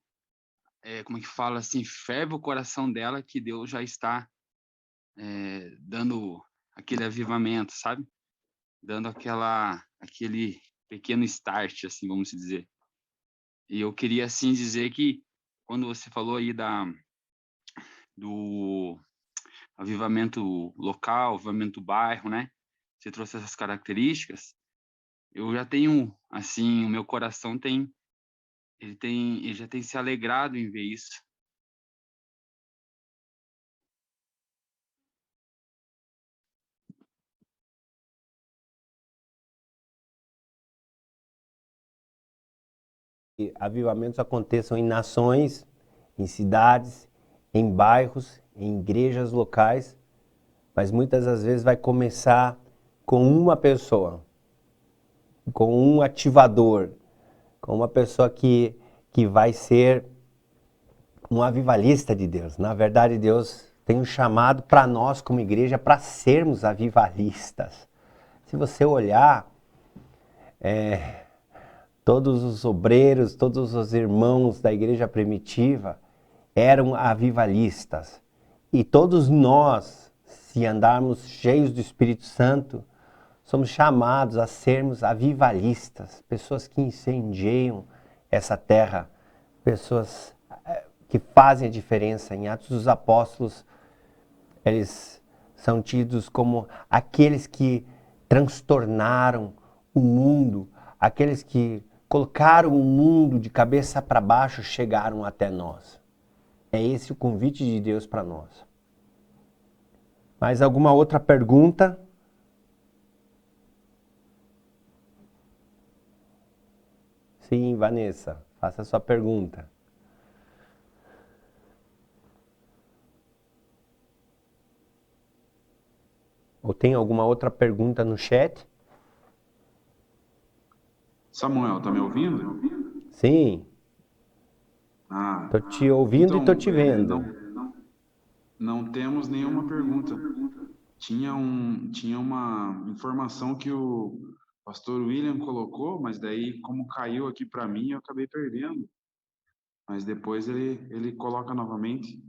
Speaker 2: como é que fala assim, ferve o coração dela que Deus já está dando aquele avivamento, sabe? Dando aquele pequeno start, assim, vamos dizer. E eu queria, assim, dizer que quando você falou aí do avivamento local, avivamento bairro, né? Você trouxe essas características. Eu já tenho, assim, o meu coração ele já tem se alegrado em ver isso.
Speaker 1: Que avivamentos aconteçam em nações, em cidades, em bairros, em igrejas locais, mas muitas das vezes vai começar com uma pessoa, com um ativador, com uma pessoa que vai ser um avivalista de Deus. Na verdade, Deus tem um chamado para nós como igreja para sermos avivalistas. Se você olhar, todos os obreiros, todos os irmãos da igreja primitiva eram avivalistas. E todos nós, se andarmos cheios do Espírito Santo, somos chamados a sermos avivalistas, pessoas que incendiam essa terra, pessoas que fazem a diferença. Em Atos dos Apóstolos, eles são tidos como aqueles que transtornaram o mundo, aqueles que colocaram o mundo de cabeça para baixo, chegaram até nós. É esse o convite de Deus para nós. Mais alguma outra pergunta? Sim, Vanessa, faça a sua pergunta. Ou tem alguma outra pergunta no chat?
Speaker 3: Samuel, tá me ouvindo?
Speaker 1: Sim,
Speaker 3: Ah,
Speaker 1: tô te ouvindo e tô te vendo.
Speaker 3: não temos nenhuma pergunta. Tinha uma informação que o pastor William colocou, mas daí, como caiu aqui para mim, eu acabei perdendo. Mas depois ele coloca novamente.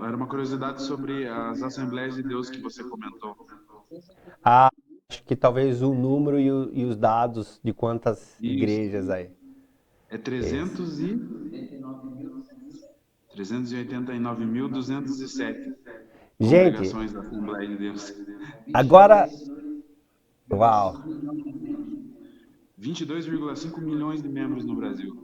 Speaker 3: Era uma curiosidade sobre as Assembleias de Deus que você comentou.
Speaker 1: Ah, acho que talvez o número e os dados de quantas
Speaker 3: Isso.
Speaker 1: igrejas aí.
Speaker 3: É 389.207
Speaker 1: Gente,
Speaker 3: congregações da Assembleia de Deus.
Speaker 1: agora, uau,
Speaker 3: 22,5 milhões de membros no Brasil.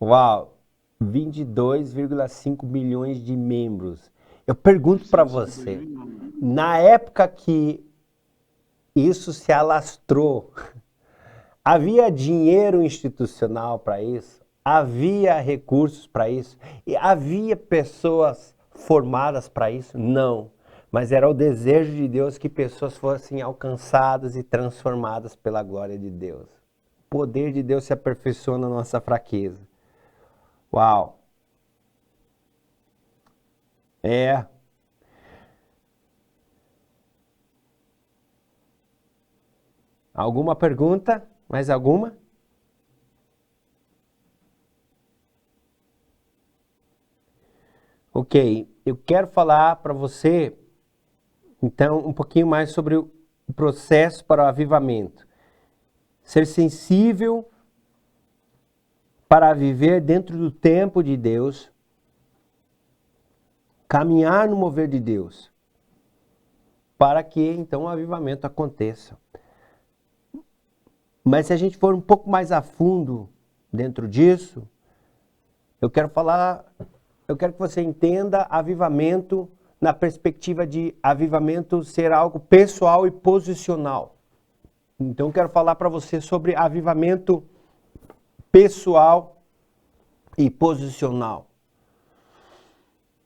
Speaker 1: uau, 22,5 milhões de membros. Eu pergunto para
Speaker 3: Isso em
Speaker 1: você,
Speaker 3: 2009.
Speaker 1: na época que isso se alastrou, havia dinheiro institucional para isso? Havia recursos para isso? E havia pessoas formadas para isso? Não. Mas era o desejo de Deus que pessoas fossem alcançadas e transformadas pela glória de Deus. O poder de Deus se aperfeiçoa na nossa fraqueza. Uau! É. Alguma pergunta? Mais alguma? Ok, eu quero falar para você, então, um pouquinho mais sobre o processo para o avivamento. Ser sensível para viver dentro do tempo de Deus, caminhar no mover de Deus, para que então o avivamento aconteça. Mas se a gente for um pouco mais a fundo dentro disso, eu quero que você entenda avivamento na perspectiva de avivamento ser algo pessoal e posicional. Então eu quero falar para você sobre avivamento pessoal e posicional.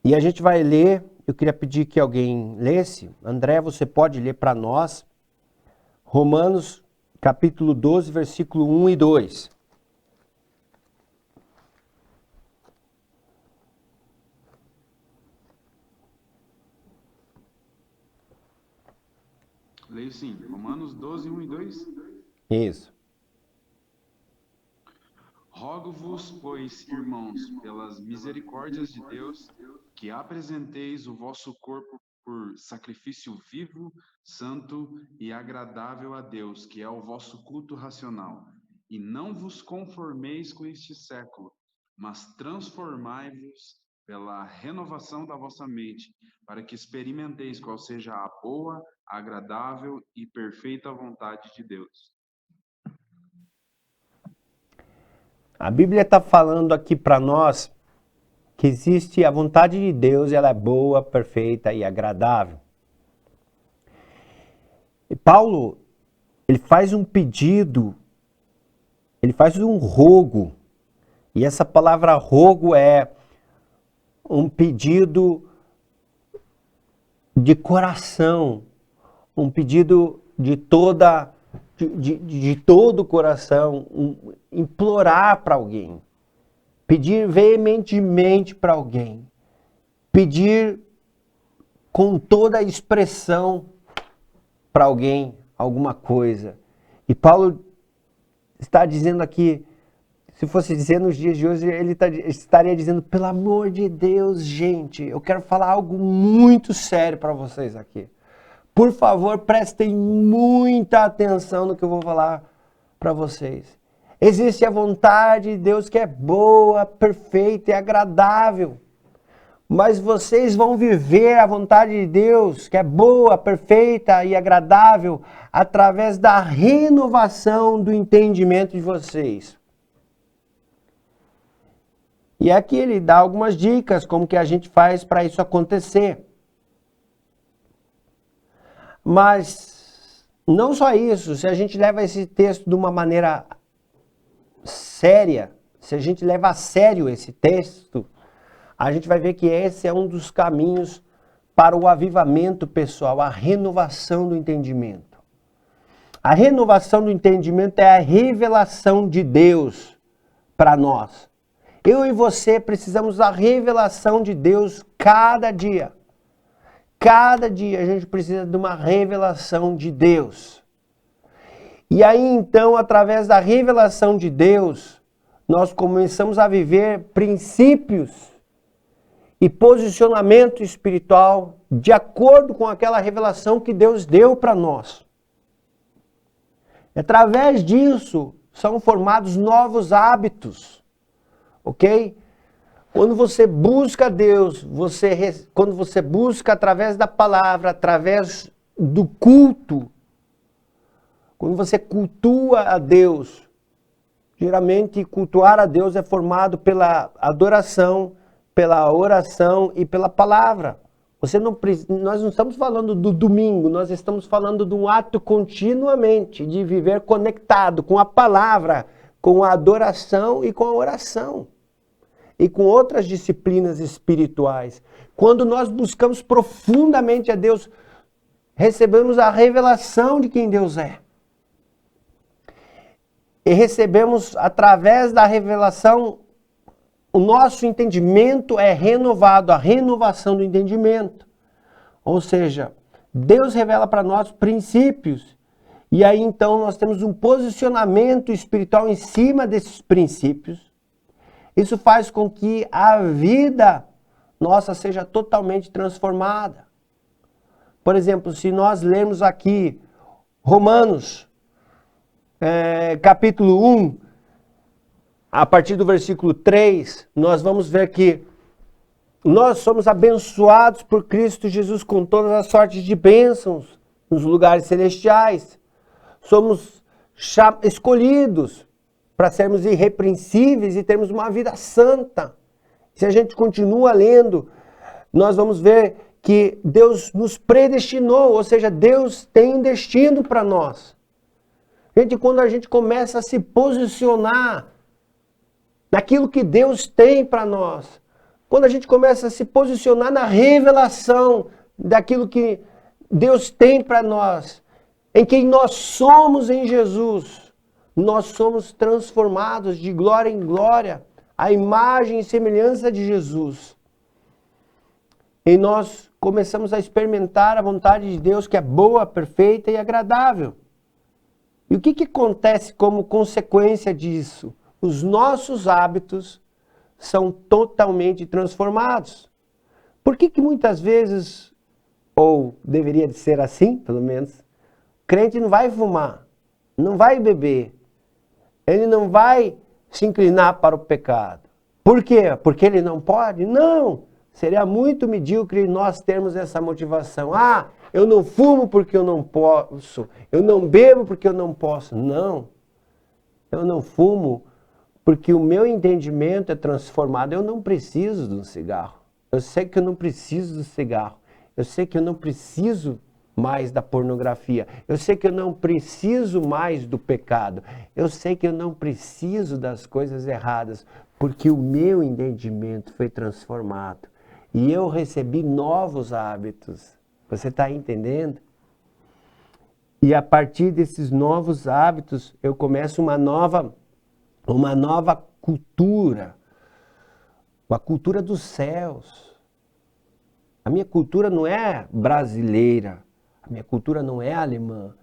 Speaker 1: E a gente vai ler, eu queria pedir que alguém lesse. André, você pode ler para nós Romanos capítulo 12, versículo 1 e 2.
Speaker 3: Leio sim. Romanos 12, 1 e 2.
Speaker 1: Isso.
Speaker 3: Rogo-vos, pois, irmãos, pelas misericórdias de Deus, que apresenteis o vosso corpo por sacrifício vivo, santo e agradável a Deus, que é o vosso culto racional. E não vos conformeis com este século, mas transformai-vos pela renovação da vossa mente, para que experimenteis qual seja a boa, agradável e perfeita vontade de Deus.
Speaker 1: A Bíblia está falando aqui para nós que existe a vontade de Deus, ela é boa, perfeita e agradável. E Paulo, ele faz um pedido, ele faz um rogo, e essa palavra rogo é um pedido de coração, um pedido de todo o coração, implorar para alguém, pedir veementemente para alguém, pedir com toda a expressão para alguém alguma coisa. E Paulo está dizendo aqui, se fosse dizer nos dias de hoje, ele estaria dizendo, pelo amor de Deus, gente, eu quero falar algo muito sério para vocês aqui. Por favor, prestem muita atenção no que eu vou falar para vocês. Existe a vontade de Deus que é boa, perfeita e agradável. Mas vocês vão viver a vontade de Deus, que é boa, perfeita e agradável, através da renovação do entendimento de vocês. E aqui ele dá algumas dicas como que a gente faz para isso acontecer. Mas não só isso, se a gente leva esse texto de uma maneira séria, se a gente leva a sério esse texto, a gente vai ver que esse é um dos caminhos para o avivamento pessoal, a renovação do entendimento. A renovação do entendimento é a revelação de Deus para nós. Eu e você precisamos da revelação de Deus cada dia. Cada dia a gente precisa de uma revelação de Deus. E aí então, através da revelação de Deus, nós começamos a viver princípios e posicionamento espiritual de acordo com aquela revelação que Deus deu para nós. Através disso, são formados novos hábitos, ok? Quando você busca Deus, quando você busca através da palavra, através do culto, quando você cultua a Deus, geralmente cultuar a Deus é formado pela adoração, pela oração e pela palavra. Nós não estamos falando do domingo, nós estamos falando de um ato continuamente de viver conectado com a palavra, com a adoração e com a oração. E com outras disciplinas espirituais. Quando nós buscamos profundamente a Deus, recebemos a revelação de quem Deus é. E recebemos, através da revelação, o nosso entendimento é renovado, a renovação do entendimento. Ou seja, Deus revela para nós princípios. E aí então nós temos um posicionamento espiritual em cima desses princípios. Isso faz com que a vida nossa seja totalmente transformada. Por exemplo, se nós lermos aqui Romanos, capítulo 1, a partir do versículo 3, nós vamos ver que nós somos abençoados por Cristo Jesus com todas as sortes de bênçãos nos lugares celestiais. Somos escolhidos para sermos irrepreensíveis e termos uma vida santa. Se a gente continua lendo, nós vamos ver que Deus nos predestinou, ou seja, Deus tem um destino para nós. Gente, quando a gente começa a se posicionar naquilo que Deus tem para nós, quando a gente começa a se posicionar na revelação daquilo que Deus tem para nós, em quem nós somos em Jesus, nós somos transformados de glória em glória, à imagem e semelhança de Jesus. E nós começamos a experimentar a vontade de Deus que é boa, perfeita e agradável. E o que acontece como consequência disso? os nossos hábitos são totalmente transformados. Por que muitas vezes, ou deveria de ser assim, pelo menos, o crente não vai fumar, não vai beber, ele não vai se inclinar para o pecado? Por quê? Porque ele não pode? Não! Seria muito medíocre nós termos essa motivação. Ah, eu não fumo porque eu não posso, eu não bebo porque eu não posso. Não, eu não fumo porque o meu entendimento é transformado. Eu não preciso de um cigarro. Eu sei que eu não preciso do cigarro. Eu sei que eu não preciso mais da pornografia. Eu sei que eu não preciso mais do pecado. Eu sei que eu não preciso das coisas erradas, porque o meu entendimento foi transformado. E eu recebi novos hábitos. Você está entendendo? E a partir desses novos hábitos, eu começo uma nova cultura. Uma cultura dos céus. A minha cultura não é brasileira. A minha cultura não é alemã.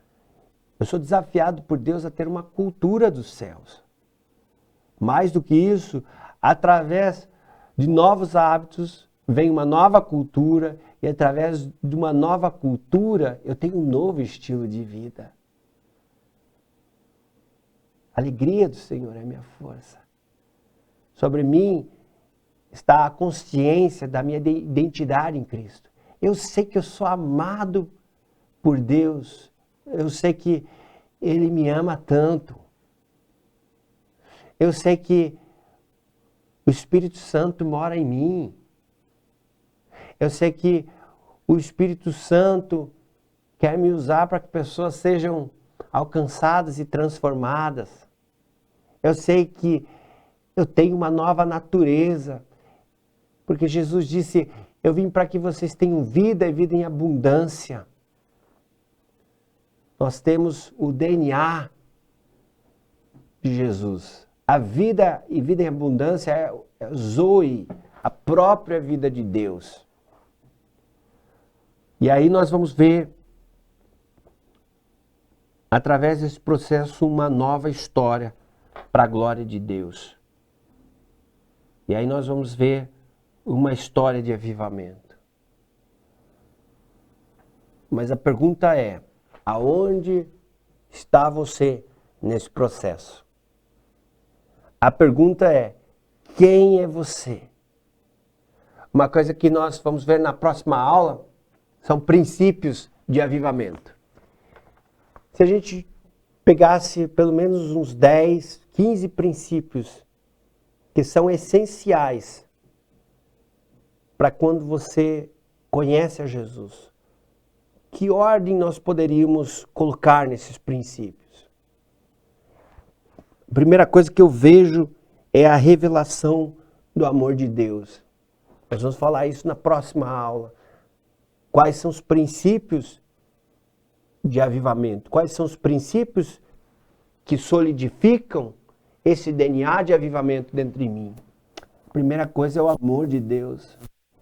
Speaker 1: Eu sou desafiado por Deus a ter uma cultura dos céus. Mais do que isso, através de novos hábitos, vem uma nova cultura, e através de uma nova cultura, eu tenho um novo estilo de vida. A alegria do Senhor é minha força. Sobre mim está a consciência da minha identidade em Cristo. Eu sei que eu sou amado por Deus. Eu sei que Ele me ama tanto. Eu sei que o Espírito Santo mora em mim. Eu sei que o Espírito Santo quer me usar para que pessoas sejam alcançadas e transformadas. Eu sei que eu tenho uma nova natureza, porque Jesus disse, eu vim para que vocês tenham vida e vida em abundância. Nós temos o DNA de Jesus. A vida e vida em abundância é Zoe, a própria vida de Deus. E aí nós vamos ver, através desse processo, uma nova história para a glória de Deus. E aí nós vamos ver uma história de avivamento. Mas a pergunta é, aonde está você nesse processo? A pergunta é, quem é você? Uma coisa que nós vamos ver na próxima aula são princípios de avivamento. Se a gente pegasse pelo menos uns 10, 15 princípios que são essenciais para quando você conhece a Jesus, que ordem nós poderíamos colocar nesses princípios? A primeira coisa que eu vejo é a revelação do amor de Deus. Nós vamos falar isso na próxima aula. Quais são os princípios de avivamento? Quais são os princípios que solidificam esse DNA de avivamento dentro de mim? A primeira coisa é o amor de Deus.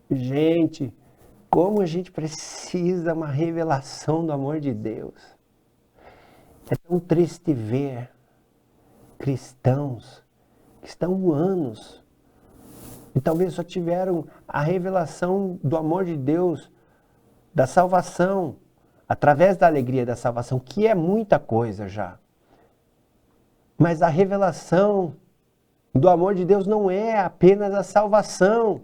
Speaker 1: Gente, como a gente precisa uma revelação do amor de Deus. É tão triste ver cristãos que estão anos e talvez só tiveram a revelação do amor de Deus, da salvação, através da alegria da salvação, que é muita coisa já. Mas a revelação do amor de Deus não é apenas a salvação.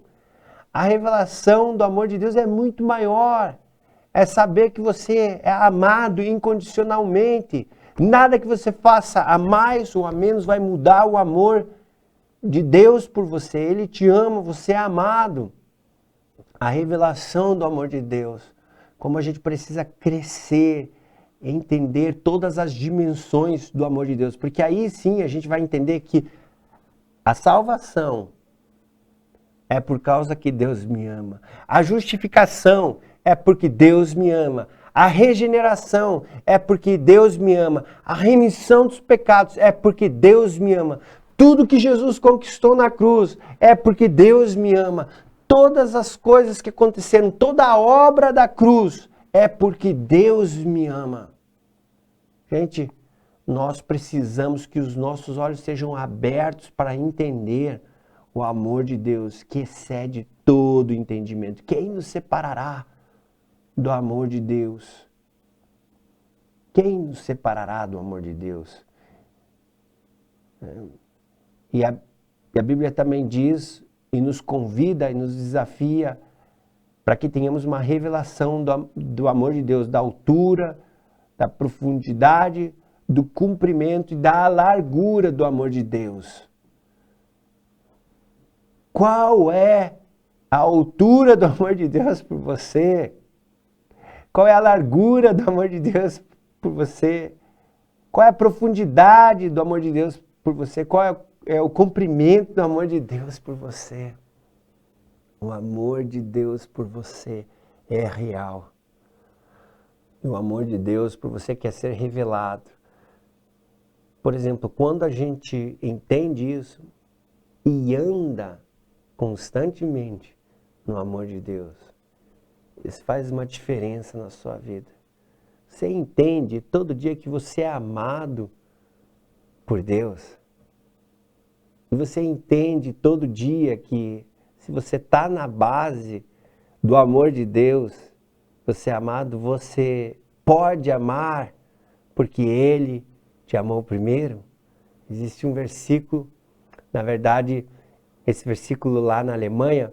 Speaker 1: A revelação do amor de Deus é muito maior. É saber que você é amado incondicionalmente. Nada que você faça a mais ou a menos vai mudar o amor de Deus por você. Ele te ama, você é amado. A revelação do amor de Deus. Como a gente precisa crescer, entender todas as dimensões do amor de Deus. Porque aí sim a gente vai entender que a salvação é por causa que Deus me ama. A justificação é porque Deus me ama. A regeneração é porque Deus me ama. A remissão dos pecados é porque Deus me ama. Tudo que Jesus conquistou na cruz é porque Deus me ama. Todas as coisas que aconteceram, toda a obra da cruz é porque Deus me ama. Gente, nós precisamos que os nossos olhos sejam abertos para entender o amor de Deus que excede todo entendimento. Quem nos separará do amor de Deus? Quem nos separará do amor de Deus? E a Bíblia também diz e nos convida e nos desafia para que tenhamos uma revelação do amor de Deus, da altura, da profundidade, do comprimento e da largura do amor de Deus. Qual é a altura do amor de Deus por você? Qual é a largura do amor de Deus por você? Qual é a profundidade do amor de Deus por você? Qual é o comprimento do amor de Deus por você? O amor de Deus por você é real. E o amor de Deus por você quer ser revelado. Por exemplo, quando a gente entende isso e anda constantemente no amor de Deus, isso faz uma diferença na sua vida. Você entende todo dia que você é amado por Deus. E você entende todo dia que se você está na base do amor de Deus, você é amado, você pode amar porque Ele te amou primeiro. Existe um versículo, na verdade, esse versículo lá na Alemanha,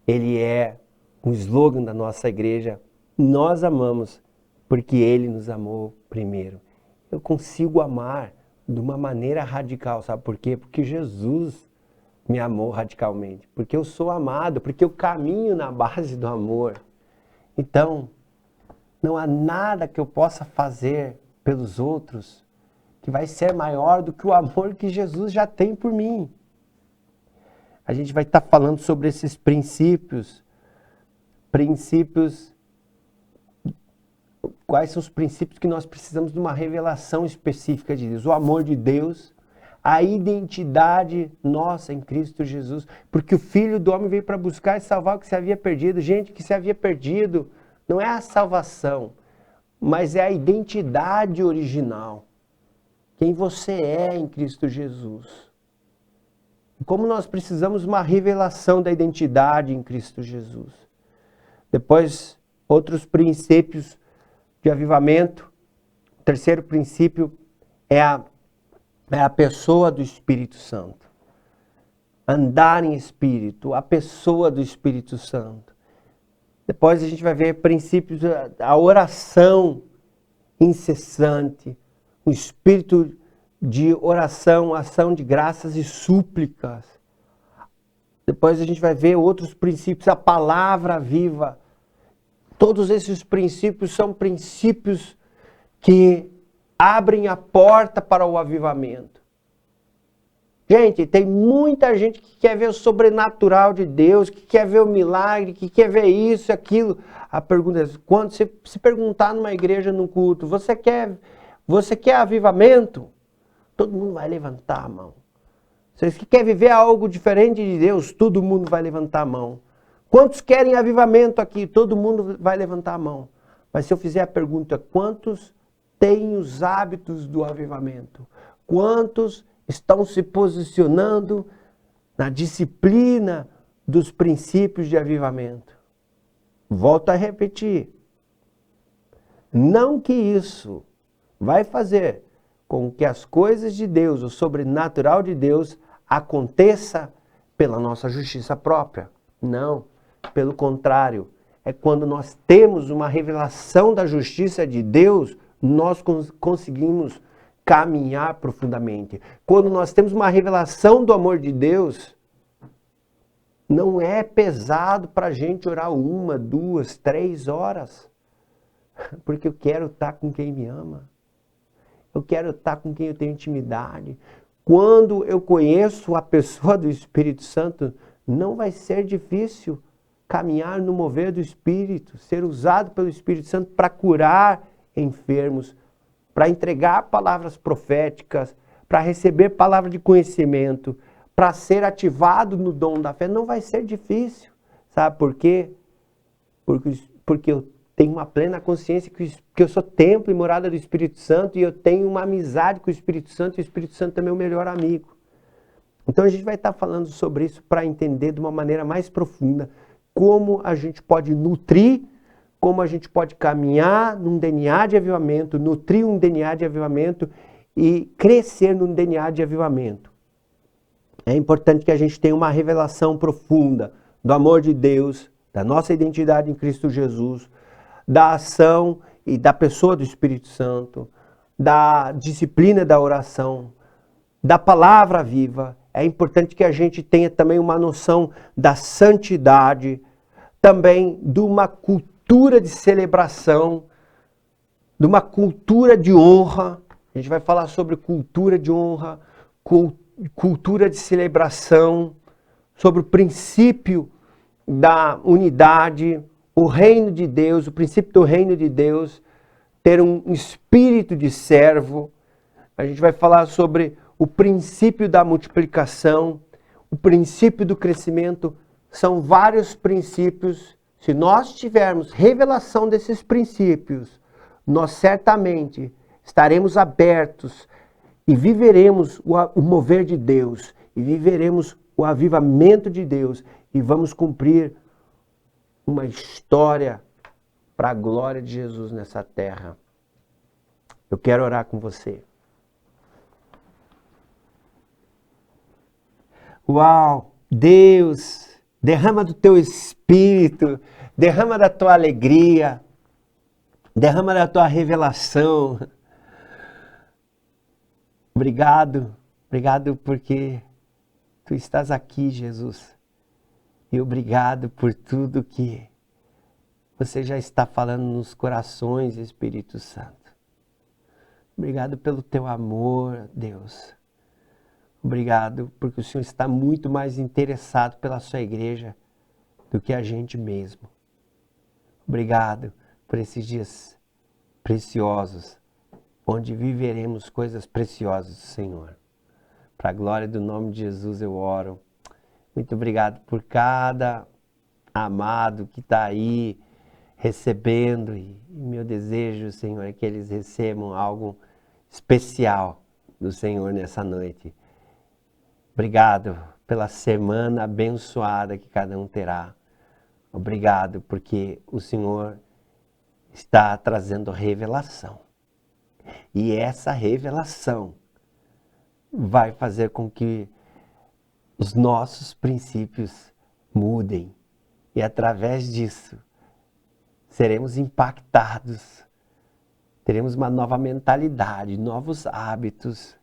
Speaker 1: ele é um slogan da nossa igreja. Nós amamos porque Ele nos amou primeiro. Eu consigo amar de uma maneira radical, sabe por quê? Porque Jesus me amou radicalmente, porque eu sou amado, porque eu caminho na base do amor. Então, não há nada que eu possa fazer pelos outros que vai ser maior do que o amor que Jesus já tem por mim. A gente vai estar falando sobre esses princípios. Quais são os princípios que nós precisamos de uma revelação específica de Deus? O amor de Deus, a identidade nossa em Cristo Jesus, porque o Filho do Homem veio para buscar e salvar o que se havia perdido. Gente, o que se havia perdido não é a salvação, mas é a identidade original. Quem você é em Cristo Jesus. Como nós precisamos de uma revelação da identidade em Cristo Jesus. Depois, outros princípios de avivamento. O terceiro princípio é a pessoa do Espírito Santo. Andar em Espírito, a pessoa do Espírito Santo. Depois a gente vai ver princípios da oração incessante, o espírito de oração, ação de graças e súplicas. Depois a gente vai ver outros princípios, a palavra viva. Todos esses princípios são princípios que abrem a porta para o avivamento. Gente, tem muita gente que quer ver o sobrenatural de Deus, que quer ver o milagre, que quer ver isso, aquilo. A pergunta é, quando você se perguntar numa igreja, num culto, você quer avivamento? Todo mundo vai levantar a mão. Se você quer viver algo diferente de Deus, todo mundo vai levantar a mão. Quantos querem avivamento aqui? Todo mundo vai levantar a mão. Mas se eu fizer a pergunta, quantos têm os hábitos do avivamento? Quantos estão se posicionando na disciplina dos princípios de avivamento? Volto a repetir. Não que isso vai fazer com que as coisas de Deus, o sobrenatural de Deus, aconteça pela nossa justiça própria. Não, pelo contrário. É quando nós temos uma revelação da justiça de Deus, nós conseguimos caminhar profundamente. Quando nós temos uma revelação do amor de Deus, não é pesado para a gente orar 1, 2, 3 horas. Porque eu quero estar com quem me ama. Eu quero estar com quem eu tenho intimidade. Quando eu conheço a pessoa do Espírito Santo, não vai ser difícil caminhar no mover do Espírito, ser usado pelo Espírito Santo para curar enfermos, para entregar palavras proféticas, para receber palavra de conhecimento, para ser ativado no dom da fé. Não vai ser difícil. Sabe por quê? Porque tenho uma plena consciência que eu sou templo e morada do Espírito Santo e eu tenho uma amizade com o Espírito Santo e o Espírito Santo é meu melhor amigo. Então a gente vai estar falando sobre isso para entender de uma maneira mais profunda como a gente pode nutrir, como a gente pode caminhar num DNA de avivamento, nutrir um DNA de avivamento e crescer num DNA de avivamento. É importante que a gente tenha uma revelação profunda do amor de Deus, da nossa identidade em Cristo Jesus, da ação e da pessoa do Espírito Santo, da disciplina da oração, da palavra viva. É importante que a gente tenha também uma noção da santidade, também de uma cultura de celebração, de uma cultura de honra. A gente vai falar sobre cultura de honra, cultura de celebração, sobre o princípio da unidade, o reino de Deus, o princípio do reino de Deus, ter um espírito de servo. A gente vai falar sobre o princípio da multiplicação, o princípio do crescimento. São vários princípios. Se nós tivermos revelação desses princípios, nós certamente estaremos abertos e viveremos o mover de Deus, e viveremos o avivamento de Deus, e vamos cumprir uma história para a glória de Jesus nessa terra. Eu quero orar com você. Uau! Deus, derrama do teu espírito, derrama da tua alegria, derrama da tua revelação. Obrigado, obrigado porque tu estás aqui, Jesus. E obrigado por tudo que você já está falando nos corações, Espírito Santo. Obrigado pelo teu amor, Deus. Obrigado porque o Senhor está muito mais interessado pela sua igreja do que a gente mesmo. Obrigado por esses dias preciosos, onde viveremos coisas preciosas do Senhor. Para a glória do nome de Jesus eu oro. Muito obrigado por cada amado que está aí recebendo. E meu desejo, Senhor, é que eles recebam algo especial do Senhor nessa noite. Obrigado pela semana abençoada que cada um terá. Obrigado porque o Senhor está trazendo revelação. E essa revelação vai fazer com que os nossos princípios mudem. E através disso, seremos impactados. Teremos uma nova mentalidade, novos hábitos.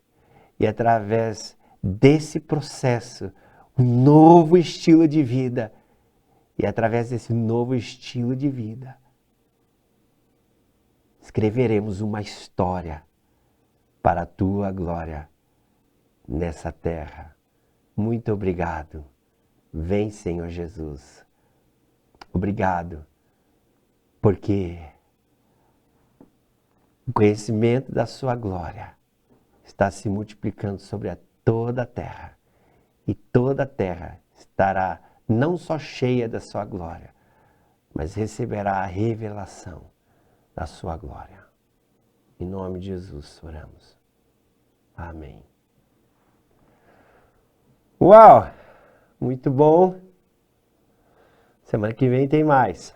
Speaker 1: E através desse processo, um novo estilo de vida. E através desse novo estilo de vida, escreveremos uma história para a tua glória nessa terra. Muito obrigado. Vem, Senhor Jesus. Obrigado, porque o conhecimento da sua glória está se multiplicando sobre toda a terra. E toda a terra estará não só cheia da sua glória, mas receberá a revelação da sua glória. Em nome de Jesus oramos. Amém. Uau! Muito bom. Semana que vem tem mais.